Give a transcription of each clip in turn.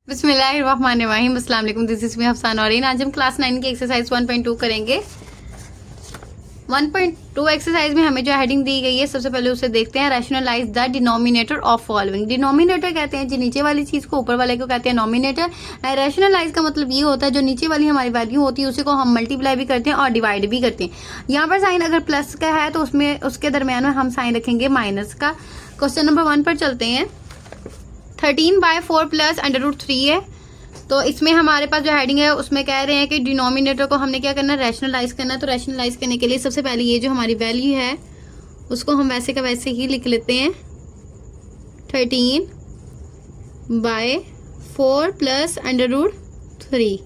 बिस्मिल्लाहिर्रहमानिर्रहीम। अस्सलाम वालेकुम। दिस इज मी हफ्सान और आज हम क्लास 9 की एक्सरसाइज 1.2 करेंगे। 1.2 एक्सरसाइज में हमें जो हेडिंग दी गई है, सबसे पहले उसे देखते हैं। Rationalize the denominator of following. Denominator कहते हैं जी नीचे वाली चीज को, ऊपर वाले को कहते हैं नोमिनेटर। रैशनलाइज का मतलब ये होता है जो नीचे वाली हमारी वैल्यू होती है उसी को हम मल्टीप्लाई भी करते हैं और डिवाइड भी करते हैं। यहाँ पर साइन अगर प्लस का है तो उसमें उसके दरमियान में हम साइन रखेंगे माइनस का। क्वेश्चन नंबर 1 पर चलते हैं। 13/4 प्लस √3 है, तो इसमें हमारे पास जो हेडिंग है उसमें कह रहे हैं कि डिनोमिनेटर को हमने क्या करना है, रैशनलाइज करना है। तो रैशनलाइज करने के लिए सबसे पहले ये जो हमारी वैल्यू है उसको हम वैसे का वैसे ही लिख लेते हैं। 13/4 प्लस √3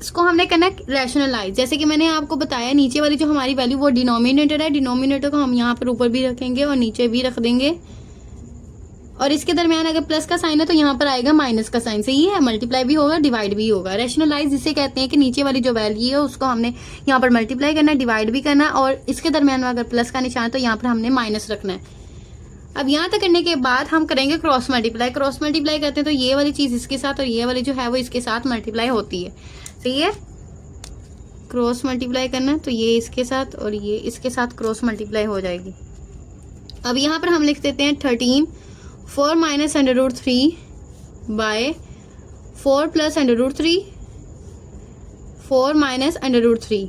इसको हमने करना है रैशनलाइज। जैसे कि मैंने आपको बताया नीचे वाली जो हमारी वैल्यू वो डिनोमिनेटर है, डिनोमिनेटर को हम यहाँ पर ऊपर भी रखेंगे और नीचे भी रख देंगे। और इसके दरमियान अगर प्लस का साइन है तो यहाँ पर आएगा माइनस का साइन। सही है, मल्टीप्लाई भी होगा डिवाइड भी होगा। रैशनलाइज जिसे कहते हैं कि नीचे वाली जो वैल्यू है उसको हमने यहाँ पर मल्टीप्लाई करना है, डिवाइड भी करना है, और इसके दरमियान में अगर प्लस का निशान है तो यहाँ पर हमने माइनस रखना है। अब यहाँ तक करने के बाद हम करेंगे क्रॉस मल्टीप्लाई। क्रॉस मल्टीप्लाई करते हैं तो ये वाली चीज इसके साथ और ये वाली जो है वो इसके साथ मल्टीप्लाई होती है। सही है, क्रॉस मल्टीप्लाई करना तो ये इसके साथ और ये इसके साथ क्रॉस मल्टीप्लाई हो जाएगी। अब यहाँ पर हम लिख देते हैं 13/4 - √3/4 प्लस √3 4 - √3।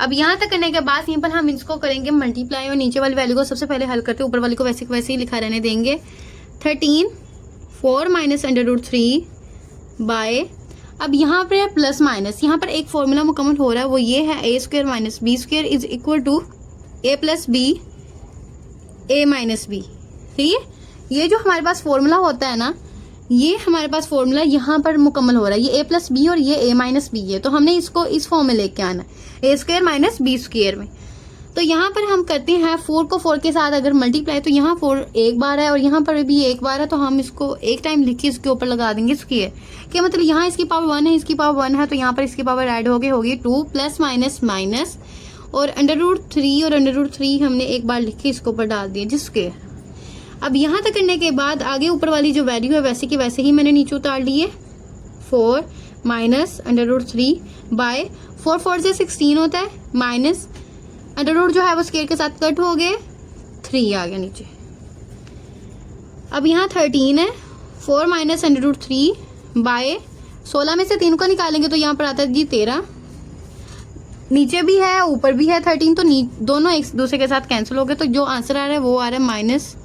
अब यहाँ तक करने के बाद सिंपल हम इसको करेंगे मल्टीप्लाई और नीचे वाली वैल्यू को सबसे पहले हल करते हैं, ऊपर वाली को वैसे ही लिखा रहने देंगे। 13/4 - √3 अब यहाँ पर प्लस माइनस, यहाँ पर एक फॉर्मूला मुकम्मल हो रहा है, वो ये है a² - b² is equal to a + b a - b। ठीक है, ये जो हमारे पास फॉर्मूला होता है ना, ये हमारे पास फॉर्मूला यहाँ पर मुकम्मल हो रहा है। ये a + b और ये a - b है, तो हमने इसको इस फॉर्म में लेके आना है, a² - b² में। तो यहाँ पर हम करते हैं 4 को 4 के साथ अगर मल्टीप्लाई, तो यहाँ 4 एक बार है और यहाँ पर भी एक बार है, तो हम इसको एक टाइम लिख के इसके ऊपर लगा देंगे स्क्वायर। क्या मतलब यहाँ इसकी पावर 1 है, इसकी पावर 1 है, तो यहाँ पर इसकी पावर ऐड होगी 2 प्लस माइनस माइनस और √3 और √3 हमने एक बार लिख के इसके ऊपर डाल दिया जिसके। अब यहाँ तक करने के बाद आगे ऊपर वाली जो वैल्यू है वैसे की वैसे ही मैंने नीचे उतार ली है। 4 - √3/4 4 से 16 होता है, माइनस √ जो है वो स्क्वायर के साथ कट हो गए, 3 आ गया नीचे। अब यहाँ 13 है, 4 - √3/16 में से 3 को निकालेंगे तो यहाँ पर आता है जी 13। नीचे भी है ऊपर भी है 13, तो दोनों एक दूसरे के साथ कैंसिल हो गए, तो जो आंसर आ रहा है वो आ रहा है -4 -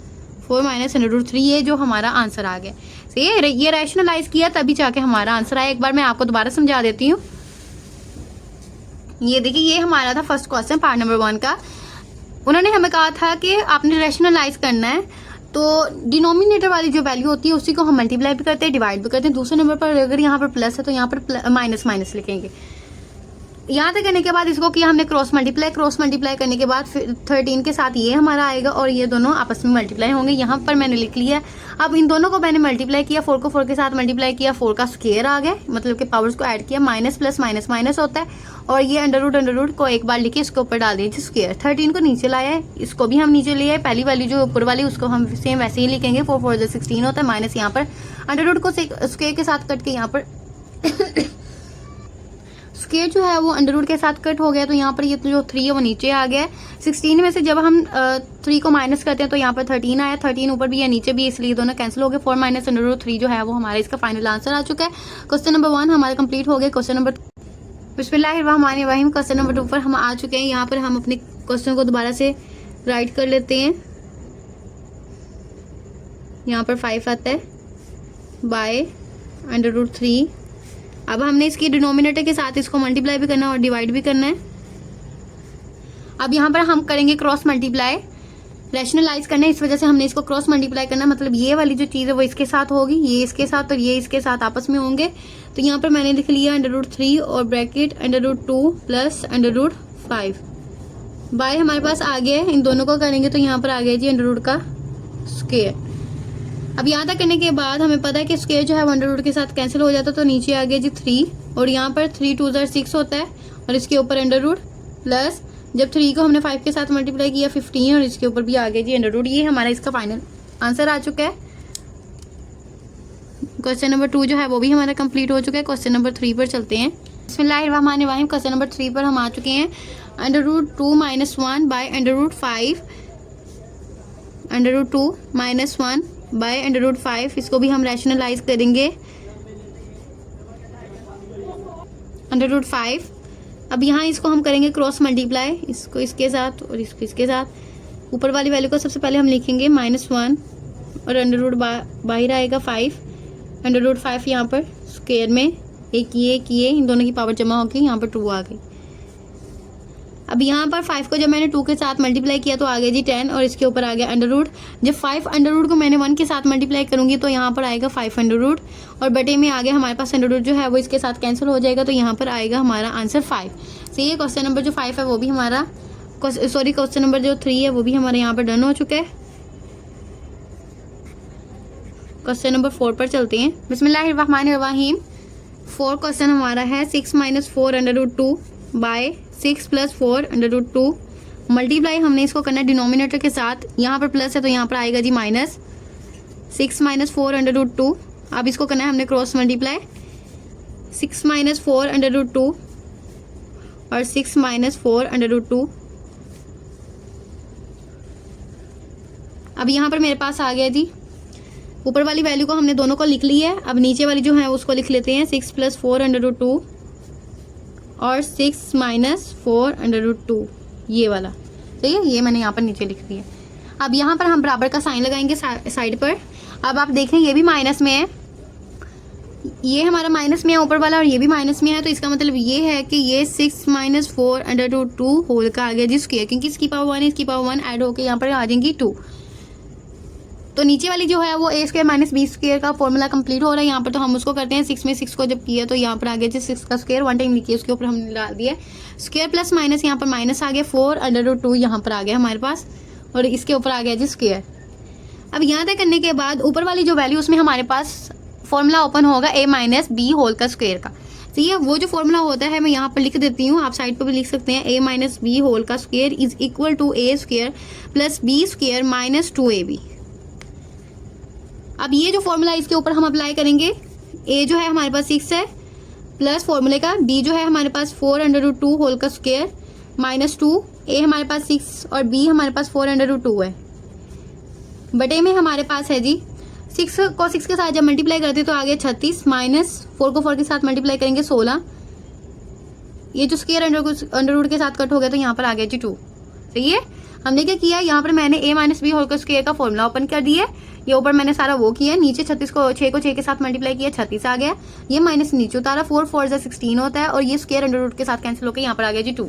√3। ये जो हमारा आंसर आ गया। सही है, ये रैशनलाइज किया तभी जाके हमारा आंसर आया। एक बार मैं आपको दोबारा समझा देती हूँ। ये देखिए, ये हमारा था फर्स्ट क्वेश्चन पार्ट नंबर 1 का। उन्होंने हमें कहा था कि आपने रैशनलाइज करना है, तो डिनोमिनेटर वाली जो वैल्यू होती है उसी को हम मल्टीप्लाई भी करते हैं, डिवाइड भी करते हैं। दूसरे नंबर पर अगर यहाँ पर प्लस है तो यहाँ पर माइनस माइनस लिखेंगे। यहाँ तक करने के बाद इसको किया हमने क्रॉस मल्टीप्लाई। क्रॉस मल्टीप्लाई करने के बाद फिर 13 के साथ ये हमारा आएगा और ये दोनों आपस में मल्टीप्लाई होंगे। यहाँ पर मैंने लिख लिया। अब इन दोनों को मैंने मल्टीप्लाई किया, 4 को 4 के साथ मल्टीप्लाई किया, 4 का स्क्वायर आ गया, मतलब कि पावर्स को ऐड किया, माइनस प्लस माइनस माइनस होता है, और ये √√ को एक बार लिखे इसके ऊपर डाल दिया स्क्वायर। 13 को नीचे लाया है, इसको भी हम नीचे ले आए। पहली वाली जो ऊपर वाली उसको हम सेम वैसे ही लिखेंगे, 4 4 16 होता है, माइनस यहाँ पर √ को स्क्वायर के साथ कट के यहाँ पर स्क्वायर जो है वो √ के साथ कट हो गया, तो यहाँ पर ये जो 3 है वो नीचे आ गया है। 16 में से जब हम 3 को माइनस करते हैं तो यहाँ पर 13 आया, 13 ऊपर भी है नीचे भी, इसलिए दोनों कैंसिल हो गए। 4 - √3 जो है वो हमारा इसका फाइनल आंसर आ चुका है। क्वेश्चन नंबर 1 हमारा कंप्लीट हो गया। क्वेश्चन नंबर बिस्मिल्लाहिर्रहमानिर्रहीम, क्वेश्चन नंबर 2 पर हम आ चुके हैं। यहाँ पर हम अपने क्वेश्चन को दोबारा से राइट कर लेते हैं। यहाँ पर 5 आता है /√3। अब हमने इसकी डिनोमिनेटर के साथ इसको मल्टीप्लाई भी करना है और डिवाइड भी करना है। अब यहाँ पर हम करेंगे क्रॉस मल्टीप्लाई। रैशनलाइज करना है, इस वजह से हमने इसको क्रॉस मल्टीप्लाई करना, मतलब ये वाली जो चीज़ है वो इसके साथ होगी, ये इसके साथ और ये इसके साथ आपस में होंगे। तो यहाँ पर मैंने लिख लिया √3 और ब्रैकेट √2 प्लस √5 बाय हमारे पास आ गया है। इन दोनों को करेंगे तो यहाँ पर आ गया जी √ का स्क्वायर। अब यहाँ तक करने के बाद हमें पता है कि स्क्वायर जो है √√ के साथ कैंसिल हो जाता है, तो नीचे आ गया जी 3 और यहाँ पर 3 2 6 होता है और इसके ऊपर √ प्लस जब 3 को हमने 5 के साथ मल्टीप्लाई किया 15 और इसके ऊपर भी आ गया जी √। ये हमारा इसका फाइनल आंसर आ चुका है। क्वेश्चन नंबर 2 जो है वो भी हमारा कंप्लीट हो चुका है। क्वेश्चन नंबर 3 पर चलते हैं। बिस्मिल्लाहिर्रहमानिर्रहीम। क्वेश्चन नंबर 3 पर हम आ चुके हैं। √2 - 1 बाय √5, √2 - 1 बाय √5, इसको भी हम रैशनलाइज करेंगे। √5, अब यहाँ इसको हम करेंगे क्रॉस मल्टीप्लाई, इसको इसके साथ और इसको इसके साथ। ऊपर वाली वैल्यू को सबसे पहले हम लिखेंगे -1 और अंडर रूट बाहर आएगा 5, √5 यहाँ पर स्क्वायर में एक ये इन दोनों की पावर जमा होगी, यहाँ पर 2 आ गई। अब यहाँ पर 5 को जब मैंने 2 के साथ मल्टीप्लाई किया तो आ गया जी 10 और इसके ऊपर आ गया अंडर रूट। जब 5 अंडर रूट को मैंने 1 के साथ मल्टीप्लाई करूंगी तो यहाँ पर आएगा 5 अंडर रूट और बटे में आगे हमारे पास अंडर रूट जो है वो इसके साथ कैंसिल हो जाएगा, तो यहाँ पर आएगा हमारा आंसर 5। सही है। क्वेश्चन नंबर जो 5 है वो भी हमारा, सॉरी क्वेश्चन नंबर जो 3 है वो भी हमारे यहाँ पर डन हो चुका है। क्वेश्चन नंबर 4 पर चलते हैं। बिस्मिल्लाहिर्रहमानिर्रहीम। 4 क्वेश्चन हमारा है 6 - 4 √2 बाय 6 + 4 √2। मल्टीप्लाई हमने इसको करना है डिनोमिनेटर के साथ, यहाँ पर प्लस है तो यहाँ पर आएगा जी माइनस। 6 - 4 √2, अब इसको करना है हमने क्रॉस मल्टीप्लाई। 6 - 4 √2 और 6 - 4 √2। अब यहाँ पर मेरे पास आ गया जी, ऊपर वाली वैल्यू को हमने दोनों को लिख ली है। अब नीचे वाली जो है उसको लिख लेते हैं 6 + 4 √2 और 6 - 4 √2, ये वाला। सही है, ये मैंने यहाँ पर नीचे लिख दिया। अब यहाँ पर हम बराबर का साइन लगाएंगे साइड पर। अब आप देखें ये भी माइनस में है, ये हमारा माइनस में है ऊपर वाला और ये भी माइनस में है, तो इसका मतलब ये है कि ये 6 - 4 √2 होल का आ गया जी स्क्वायर, क्योंकि इसकी पावर 1 इसकी पावर 1 ऐड होकर यहाँ पर आ जाएंगी 2। तो नीचे वाली जो है वो a² - b² का फॉर्मूला कंप्लीट हो रहा है यहाँ पर, तो हम उसको करते हैं। 6 में 6 को जब किया तो यहाँ पर आ गया जी 6 का स्क्वायर, 1 टाइम लिखिए उसके ऊपर हमने डाल दिया स्क्वायर प्लस माइनस, यहाँ पर माइनस आ गया 4 √2 यहाँ पर आ गया हमारे पास और इसके ऊपर आ गया जी स्क्वायर। अब यहाँ तक करने के बाद ऊपर वाली जो वैल्यू उसमें हमारे पास फॉर्मूला ओपन होगा a - b होल का स्क्वायर का। तो ये वो जो फॉर्मूला होता है मैं यहाँ पर लिख देती हूँ, आप साइड पर भी लिख सकते हैं। a - b होल का square is equal to a² + b² - 2ab। अब ये जो फॉर्मूला इसके ऊपर हम अप्लाई करेंगे, a जो है हमारे पास 6 है प्लस फॉर्मूले का, b जो है हमारे पास 4 √2 होल का स्क्वायर -2, a हमारे पास 6 और b हमारे पास 4 √2 है। बटे में हमारे पास है जी 6 को 6 के साथ जब मल्टीप्लाई करते तो आ गया 36 माइनस 4 को 4 के साथ मल्टीप्लाई करेंगे 16, ये जो स्क्वायर अंडर रूट के साथ कट हो गया तो यहाँ पर आ गया जी 2। सही है। हमने क्या किया, यहाँ पर मैंने a - b होल का स्क्वायर का फॉर्मूला ओपन कर दिया, ये ऊपर मैंने सारा वो किया, नीचे 36 को 6 के साथ मल्टीप्लाई किया 36 आ गया, ये माइनस नीचे उतारा, 4 4 = 16 होता है और ये स्क्वायर अंडर रूट के साथ कैंसिल होकर यहाँ पर आ गया जी 2।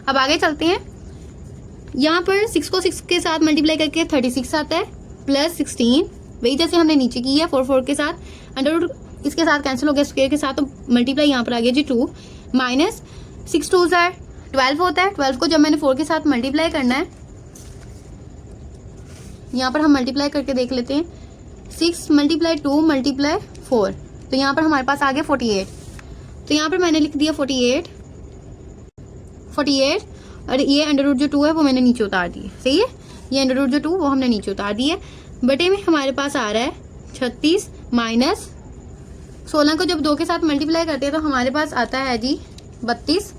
अब आगे चलते हैं। यहाँ पर 6 को 6 के साथ मल्टीप्लाई करके 36 आता है प्लस 16, वही जैसे हमने नीचे की है 4 4 के साथ अंडर रूट इसके साथ कैंसिल हो गया स्क्वायर के साथ, तो मल्टीप्लाई यहाँ पर आ गया जी 2 माइनस 6 2 12 होता है। 12 को जब मैंने 4 के साथ मल्टीप्लाई करना है, यहाँ पर हम मल्टीप्लाई करके देख लेते हैं। 6 × 2 × 4, तो यहाँ पर हमारे पास आ गया 48, तो यहाँ पर मैंने लिख दिया 48 और ये अंडर रूट जो 2 है वो मैंने नीचे उतार दिए। सही है, ये अंडर रूट जो 2 वो हमने नीचे उतार दिए। बटे में हमारे पास आ रहा है 36 माइनस 16 को जब 2 के साथ मल्टीप्लाई करते हैं तो हमारे पास आता है जी 32,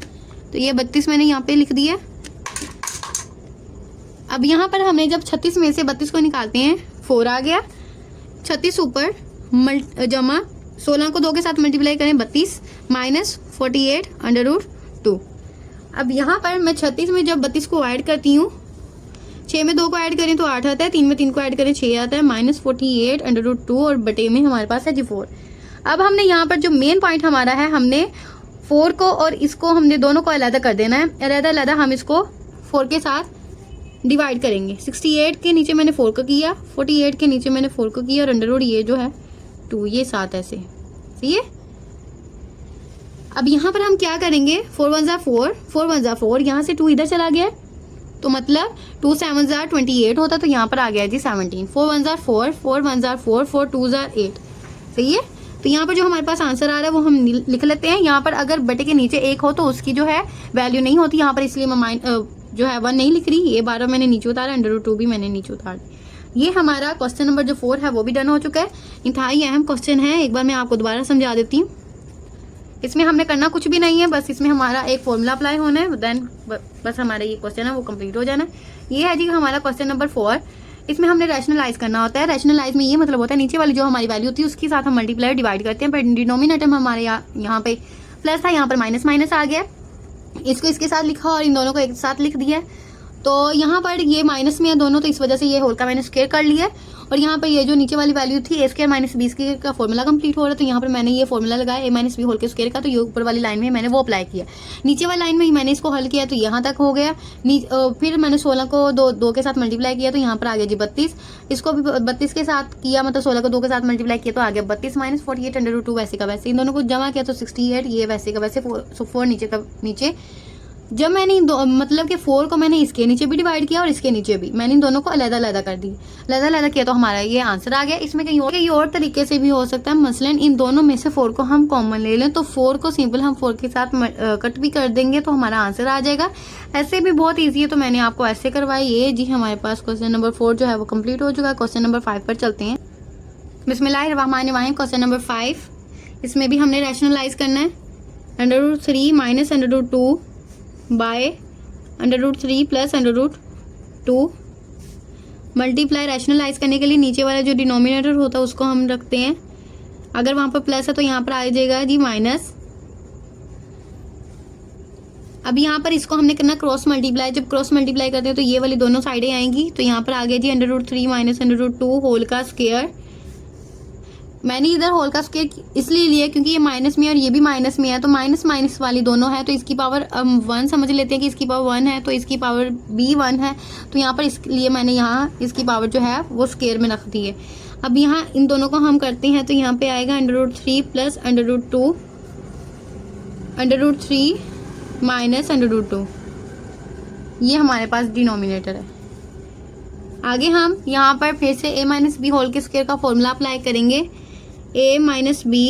तो ये 32 मैंने यहाँ पे लिख दिया। अब यहाँ पर हमने जब 36 में से 32 को निकालते हैं 4 आ गया, 36 ऊपर जमा 16 को 2 के साथ मल्टीप्लाई करें 32 माइनस 48 अंडर रूट 2। अब यहाँ पर मैं 36 में जब 32 को ऐड करती हूँ, 6 में 2 को ऐड करें तो 8 आता है, 3 में 3 को ऐड करें 6 आता है, माइनस 48 अंडर रूट 2 और बटे में हमारे पास है जी 4। अब हमने यहाँ पर जो मेन पॉइंट हमारा है, हमने 4 को और इसको हमने दोनों को अलग कर देना है, अलग हम इसको 4 के साथ डिवाइड करेंगे। 68 के नीचे मैंने 4 को किया, 48 के नीचे मैंने 4 को किया और अंडर रूट ये जो है 2, ये 7 ऐसे। सही है। अब यहाँ पर हम क्या करेंगे, 4 1 ज़ा 4, 4 1 ज़ा 4, यहाँ से 2 इधर चला गया तो मतलब 2 7 ज़ा 28 होता, तो यहाँ पर आ गया जी 17। 4 1 ज़ा 4, 4 1 ज़ा 4, 4 2 ज़ा 8। सही है। तो यहाँ पर जो हमारे पास आंसर आ रहा है वो हम लिख लेते हैं। यहाँ पर अगर बटे के नीचे 1 हो तो उसकी जो है वैल्यू नहीं होती यहाँ पर, इसलिए मैं जो है 1 नहीं लिख रही। ये 12 मैंने नीचे उतारा, अंडर रूट 2 भी मैंने नीचे उतार दी। ये हमारा क्वेश्चन नंबर जो 4 है वो भी डन हो चुका है। इंतहाई अहम क्वेश्चन है, एक बार मैं आपको दोबारा समझा देती हूँ। इसमें हमने करना कुछ भी नहीं है, बस इसमें हमारा एक फॉर्मूला अप्लाई होना है, देन बस हमारा ये क्वेश्चन है वो कंप्लीट हो जाना है। ये है जी हमारा क्वेश्चन नंबर 4। इसमें हमने रैशनलाइज करना होता है। रैशनलाइज में ये मतलब होता है नीचे वाली जो हमारी वैल्यू होती है उसके साथ हम मल्टीप्लाई डिवाइड करते हैं, पर डिनोमिनेटर में हमारे यहाँ पे प्लस था, यहाँ पर माइनस माइनस आ गया, इसको इसके साथ लिखा और इन दोनों को एक साथ लिख दिया। तो यहाँ पर ये माइनस में है दोनों, तो इस वजह से ये होल का मैंने स्क्वायर कर लिया। और यहाँ पर ये जो नीचे वाली वैल्यू थी ए स्क्वायर माइनस बी स्क्वायर का फॉर्मूला कंप्लीट हो रहा है, तो यहाँ पर मैंने ये फॉर्मूला लगाया ए माइनस बी होल के स्क्वायर का, तो ये ऊपर वाली लाइन में मैंने वो अप्लाई किया। नीचे वाली लाइन में ही मैंने इसको हल किया, तो यहाँ तक हो गया। फिर मैंने 16 को दो के साथ मल्टीप्लाई किया, तो यहाँ पर आ गया जी 32। इसको भी 32 के साथ किया, मतलब 16 को 2 के साथ मल्टीप्लाई किया, तो आ गया 32 माइनस 48 अंडर रूट 2 वैसे का वैसे। इन दोनों को जमा किया तो 68, ये वैसे का वैसे 4 नीचे का नीचे। जब मैंने मतलब कि 4 को मैंने इसके नीचे भी डिवाइड किया और इसके नीचे भी, मैंने इन दोनों को अलग-अलग कर दी, अलग-अलग किया, तो हमारा ये आंसर आ गया। इसमें कहीं और तरीके से भी हो सकता है, मसलन इन दोनों में से 4 को हम कॉमन ले लें, तो 4 को सिंपल हम 4 के साथ कट भी कर देंगे तो हमारा आंसर आ जाएगा। ऐसे भी बहुत ईजी है, तो मैंने आपको ऐसे करवाई। ये जी हमारे पास क्वेश्चन नंबर 4 जो है वो कम्प्लीट हो चुका है। क्वेश्चन नंबर 5 पर चलते हैं। बिस्मिल्लाहिर्रहमानिर्रहीम। क्वेश्चन नंबर 5, इसमें भी हमने रैशनलाइज करना है। Under root 3 minus under root 2 by under root 3 plus under root 2 multiply. Rationalize करने के लिए नीचे वाला जो डिनोमिनेटर होता है उसको हम रखते हैं, अगर वहां पर प्लस है तो यहाँ पर आ जाएगा जी माइनस। अब यहाँ पर इसको हमने करना क्रॉस मल्टीप्लाई। जब क्रॉस मल्टीप्लाई करते हैं तो ये वाली दोनों साइडें आएंगी, तो यहाँ पर आ गया जी under root 3 minus under root 2 whole का स्क्वायर। मैंने इधर होल का स्क्वायर इसलिए लिया क्योंकि ये माइनस में और ये भी माइनस में है, तो माइनस माइनस वाली दोनों है, तो इसकी पावर 1 समझ लेते हैं कि इसकी पावर 1 है, तो इसकी पावर भी 1 है, तो यहाँ पर इसलिए मैंने यहाँ इसकी पावर जो है वो स्क्वायर में रख दी है। अब यहाँ इन दोनों को हम करते हैं, तो यहाँ पे आएगा under root 3 plus under root 2 under root 3 minus under root 2, ये हमारे पास डिनोमिनेटर है। आगे हम यहाँ पर फिर से a माइनस बी होल के स्क्वायर का फॉर्मूला अप्लाई करेंगे। a माइनस बी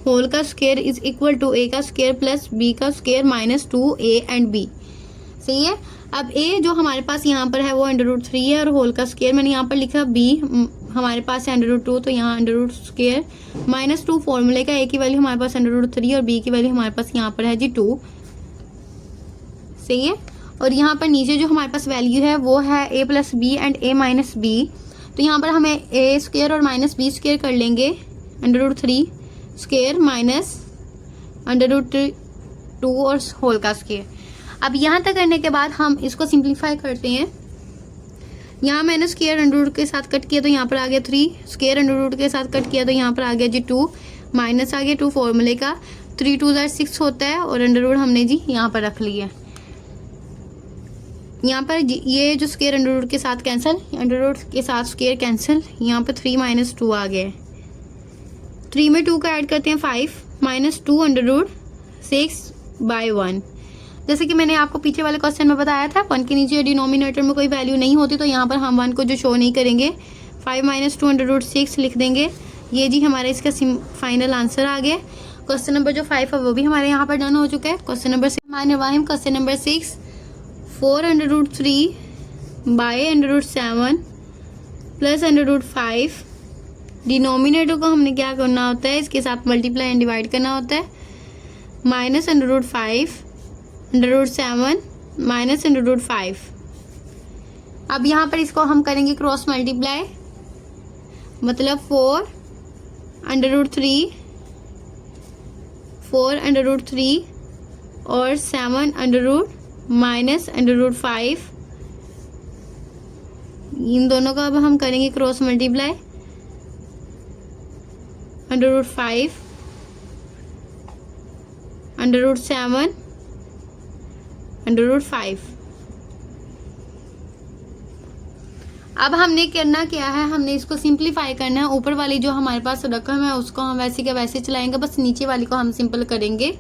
होल का square is equal to a का स्क्वायर प्लस b का square minus 2a and b। सही है। अब a जो हमारे पास यहाँ पर है वो अंडर रूट 3 है और होल का स्क्वायर मैंने यहाँ पर लिखा b हमारे पास है अंडर रूट 2, तो यहाँ अंडर रूट स्क्वायर माइनस 2 फॉर्मूले का a की वैल्यू हमारे पास अंडर रूट 3 और b की वैल्यू हमारे पास यहाँ पर है जी 2। सही है। और यहाँ पर नीचे जो हमारे पास वैल्यू है वो है a plus B and a minus B, तो यहाँ पर हमें a स्क्वायर और माइनस बी स्क्वायर कर लेंगे, under root 3 square minus under root 2 और होल का स्क्वायर। अब यहाँ तक करने के बाद हम इसको सिंप्लीफाई करते हैं। यहाँ मैंने स्क्वायर अंडर रूट के साथ कट किया, तो यहाँ पर आ गया 3, स्क्वायर अंडर रूट के साथ कट किया, तो यहाँ पर आ गया जी 2, माइनस आ गया 2 फॉर्मूले का, 3 2 6 होता है, और अंडर रूट हमने जी यहाँ पर रख लिया। यहाँ पर ये जो स्क्वायर अंडर रूट के साथ कैंसिल, अंडर रूट के साथ स्क्वायर कैंसिल, यहाँ पर 3 माइनस 2 आ गया। 3 में 2 का ऐड करते हैं 5 माइनस 2 अंडर रूट 6 बाय 1। जैसे कि मैंने आपको पीछे वाले क्वेश्चन में बताया था, 1 के नीचे डिनोमिनेटर में कोई वैल्यू नहीं होती, तो यहाँ पर हम 1 को जो शो नहीं करेंगे, 5 माइनस 2 अंडर रूट 6 लिख देंगे। ये जी हमारा इसका फाइनल आंसर आ गया। क्वेश्चन नंबर जो 5 है वो भी हमारे यहाँ पर डन हो चुका है। Question number 6 question number 6, 4 under root 3 by under root 7 plus under root 5। Denominator को हमने क्या करना होता है, इसके साथ मल्टीप्लाई एंड डिवाइड करना होता है, minus under root 5 under root 7 minus under root 5। अब यहाँ पर इसको हम करेंगे क्रॉस मल्टीप्लाई, मतलब 4 अंडर रूट 3 4 अंडर रूट 3 और 7 under root minus under root 5। इन दोनों का अब हम करेंगे cross multiply, under root 5 under root 7 under root 5। अब हमने करना क्या है, हमने इसको सिंप्लीफाई करना है। ऊपर वाली जो हमारे पास रकम है उसको हम वैसे के वैसे चलाएंगे, बस नीचे वाली को हम सिंपल करेंगे।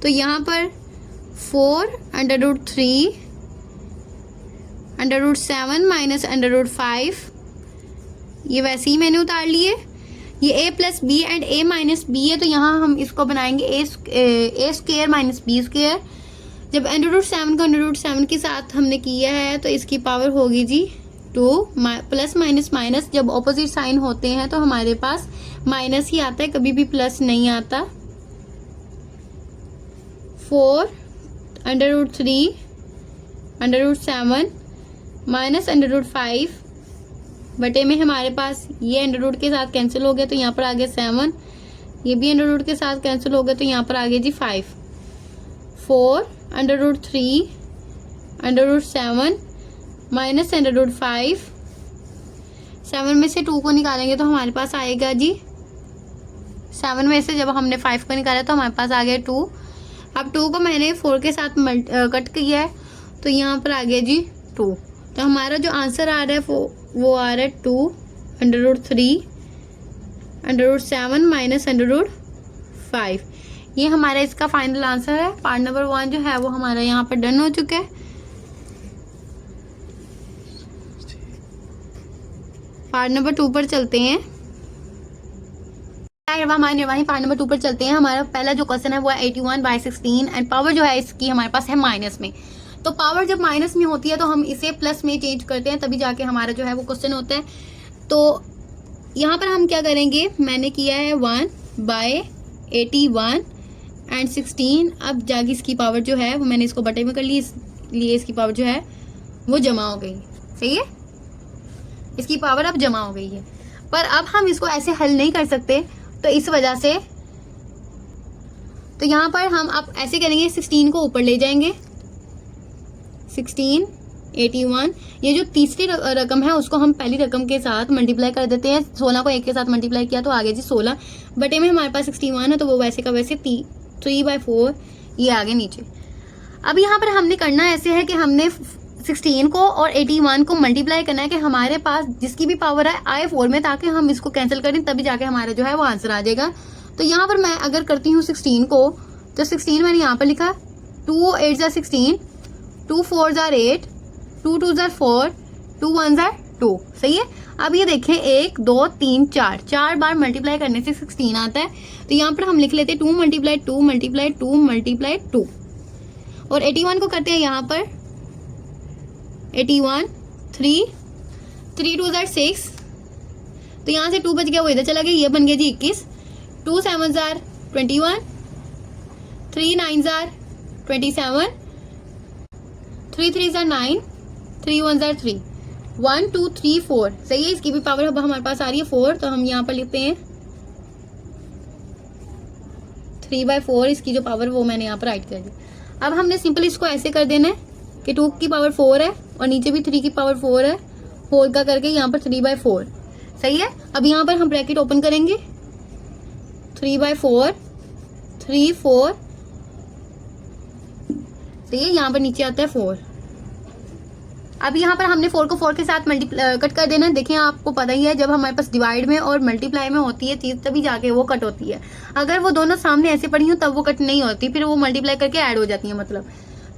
तो यहाँ पर 4 under root 3 under root 7 minus under root 5, ये वैसे ही मैंने उतार लिए। ये a plus B and a minus b है, तो यहाँ हम इसको बनाएंगे a square minus B square. जब अंडर रूट 7 को अंडर रूट 7 के साथ हमने किया है तो इसकी पावर होगी जी 2 प्लस माइनस माइनस जब ऑपोजिट साइन होते हैं तो हमारे पास माइनस ही आता है, कभी भी प्लस नहीं आता। 4 √3 √7 माइनस √5 बटे में हमारे पास ये अंडर के साथ कैंसिल हो गया तो यहाँ पर आ गया 7, ये भी अंडर के साथ कैंसिल हो गया तो यहाँ पर आ गया जी 5। 4 √3 √7 माइनस √5, 7 में से 2 को निकालेंगे तो हमारे पास आएगा जी 7 में से जब हमने 5 को निकाला तो हमारे पास आ गया 2। अब 2 को मैंने 4 के साथ कट किया है तो यहाँ पर आ गया जी 2। तो हमारा जो आंसर आ रहा है वो आ रहा है 2 √3 √7 माइनस √5। ये हमारा इसका फाइनल आंसर है। पार्ट नंबर 1 जो है वो हमारा यहाँ पर डन हो चुका है। पार्ट नंबर 2 पर चलते हैं। पार्ट नंबर 2 पर चलते हैं। हमारा पहला जो क्वेश्चन है वो है 81/16 एंड पावर जो है इसकी हमारे पास है माइनस में। तो पावर जब माइनस में होती है तो हम इसे प्लस में चेंज करते हैं, तभी जाके हमारा जो है वो क्वेश्चन होता है। तो यहाँ पर हम क्या करेंगे, मैंने किया है 1/81 एंड 16। अब जाके इसकी पावर जो है वो मैंने इसको बटे में कर ली, इसलिए इसकी पावर जो है वो जमा हो गई। सही है, इसकी पावर अब जमा हो गई है। पर अब हम इसको ऐसे हल नहीं कर सकते, तो इस वजह से तो यहाँ पर हम अब ऐसे करेंगे, 16 को ऊपर ले जाएंगे। 16 81, ये जो तीसरी रकम है उसको हम पहली रकम के साथ मल्टीप्लाई कर देते हैं। 16 को 1 के साथ मल्टीप्लाई किया तो आगे जी 16 बटे में हमारे पास 61 है, तो वो वैसे का वैसे 3/4 ये आगे नीचे। अब यहाँ पर हमने करना ऐसे है कि हमने 16 को और 81 को मल्टीप्लाई करना है कि हमारे पास जिसकी भी पावर है आए 4 में, ताकि हम इसको कैंसिल करें तभी जाके हमारा जो है वो आंसर आ जाएगा। तो यहाँ पर मैं अगर करती हूँ 16 को, तो 16 मैंने यहाँ पर लिखा 2 8 16, 2 4 8, 2 2 4, 2 1 2। सही है। अब ये देखें 1 2 3 4 बार मल्टीप्लाई करने से 16 आता है। तो यहाँ पर हम लिख लेते हैं 2 × 2 × 2 × 2। और 81 को करते हैं यहाँ पर 81 3 2 6। तो यहाँ से 2 बच गया, वो इधर चला गया, ये बन गया जी 21। 2 7 21, 3 9 27, 3 3 9, 3 1 3, 1 2 3 4। सही है। इसकी भी पावर अब हमारे पास आ रही है 4, तो हम यहाँ पर लिखते हैं 3/4। इसकी जो पावर वो मैंने यहाँ पर राइट कर दी। अब हमने सिंपल इसको ऐसे कर देना है कि 2 की पावर 4 है और नीचे भी 3 की पावर 4 है, होल का करके यहाँ पर 3/4। सही है। अब यहाँ पर हम ब्रैकेट ओपन करेंगे, 3/4 3 4। सही है। यहाँ पर नीचे आता है 4। अब यहाँ पर हमने 4 को 4 के साथ कट कर देना है। देखिए आपको पता ही है, जब हमारे पास डिवाइड में और मल्टीप्लाई में होती है चीज तभी जाके वो कट होती है। अगर वो दोनों सामने ऐसे पड़ी हो तब वो कट नहीं होती, फिर वो मल्टीप्लाई करके ऐड हो जाती है मतलब।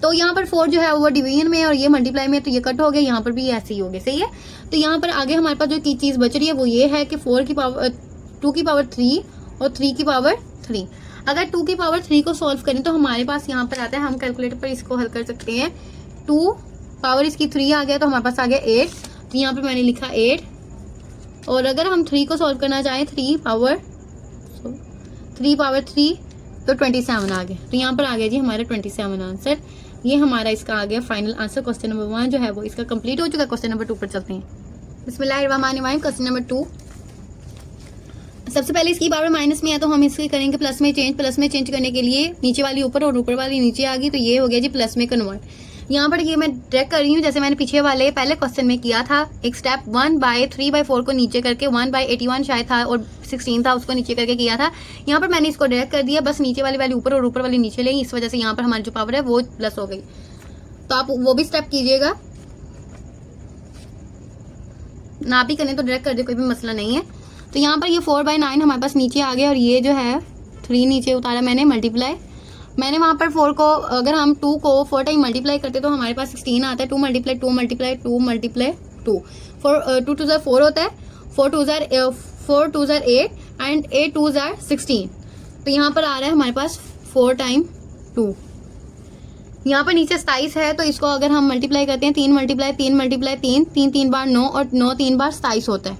तो यहाँ पर 4 जो है वो डिवीजन में और ये मल्टीप्लाई में, तो ये कट हो गया। यहाँ पर भी ऐसे ही हो गया। सही है। तो यहाँ पर आगे हमारे पास जो की चीज बच रही है वो ये है कि 2 की पावर 3 और 3 की पावर 3। अगर 2 की पावर 3 को सॉल्व करें तो हमारे पास यहाँ पर आता है, हम कैलकुलेटर पर इसको हल कर सकते हैं। 2 पावर इसकी 3 आ गया तो हमारे पास आ गया 8। तो यहाँ पर मैंने लिखा 8। और अगर हम 3 को सॉल्व करना चाहें 3 पावर 3 तो 27 आ गया। तो यहाँ पर आ गया जी हमारा 27 आंसर। ये हमारा इसका आ गया फाइनल आंसर। क्वेश्चन नंबर 1 जो है वो इसका कंप्लीट हो चुका है। क्वेश्चन नंबर 2 पर चलते हैं। बिस्मिल्लाहिर्रहमानिर्रहीम। क्वेश्चन नंबर 2, सबसे पहले इसकी पावर माइनस में है तो हम इसके करेंगे प्लस में चेंज। प्लस में चेंज करने के लिए नीचे वाली ऊपर और ऊपर वाली नीचे आ गई, तो ये हो गया जी प्लस में कन्वर्ट। यहाँ पर ये मैं डायरेक्ट कर रही हूँ जैसे मैंने पीछे वाले पहले क्वेश्चन में किया था। एक स्टेप 1/3/4 को नीचे करके 1/81 शायद था और 16 था, उसको नीचे करके किया था। यहाँ पर मैंने इसको डायरेक्ट कर दिया, बस नीचे वाली वैल्यू ऊपर और ऊपर वाली नीचे ले, इस वजह से यहाँ पर हमारी जो पावर है वो प्लस हो गई। तो आप वो भी स्टेप कीजिएगा, ना भी करने तो डायरेक्ट कर दे, कोई भी मसला नहीं है। तो यहाँ पर ये 4/9 हमारे पास नीचे आ गया और ये जो है 3 नीचे उतारा मैंने मल्टीप्लाई। मैंने वहाँ पर 4 को अगर हम 2 को 4 टाइम मल्टीप्लाई करते तो हमारे पास 16 आता है। 2 × 2 × 2 × 2 2 2 4 होता है, 4 2 8 एंड 8 2 16। तो यहाँ पर आ रहा है हमारे पास 4 टाइम 2। यहाँ पर नीचे 27 है, तो इसको अगर हम मल्टीप्लाई करते हैं 3 मल्टीप्लाई 3 मल्टीप्लाई 3, 3 3 बार 9 और 9 3 बार 27 होता है।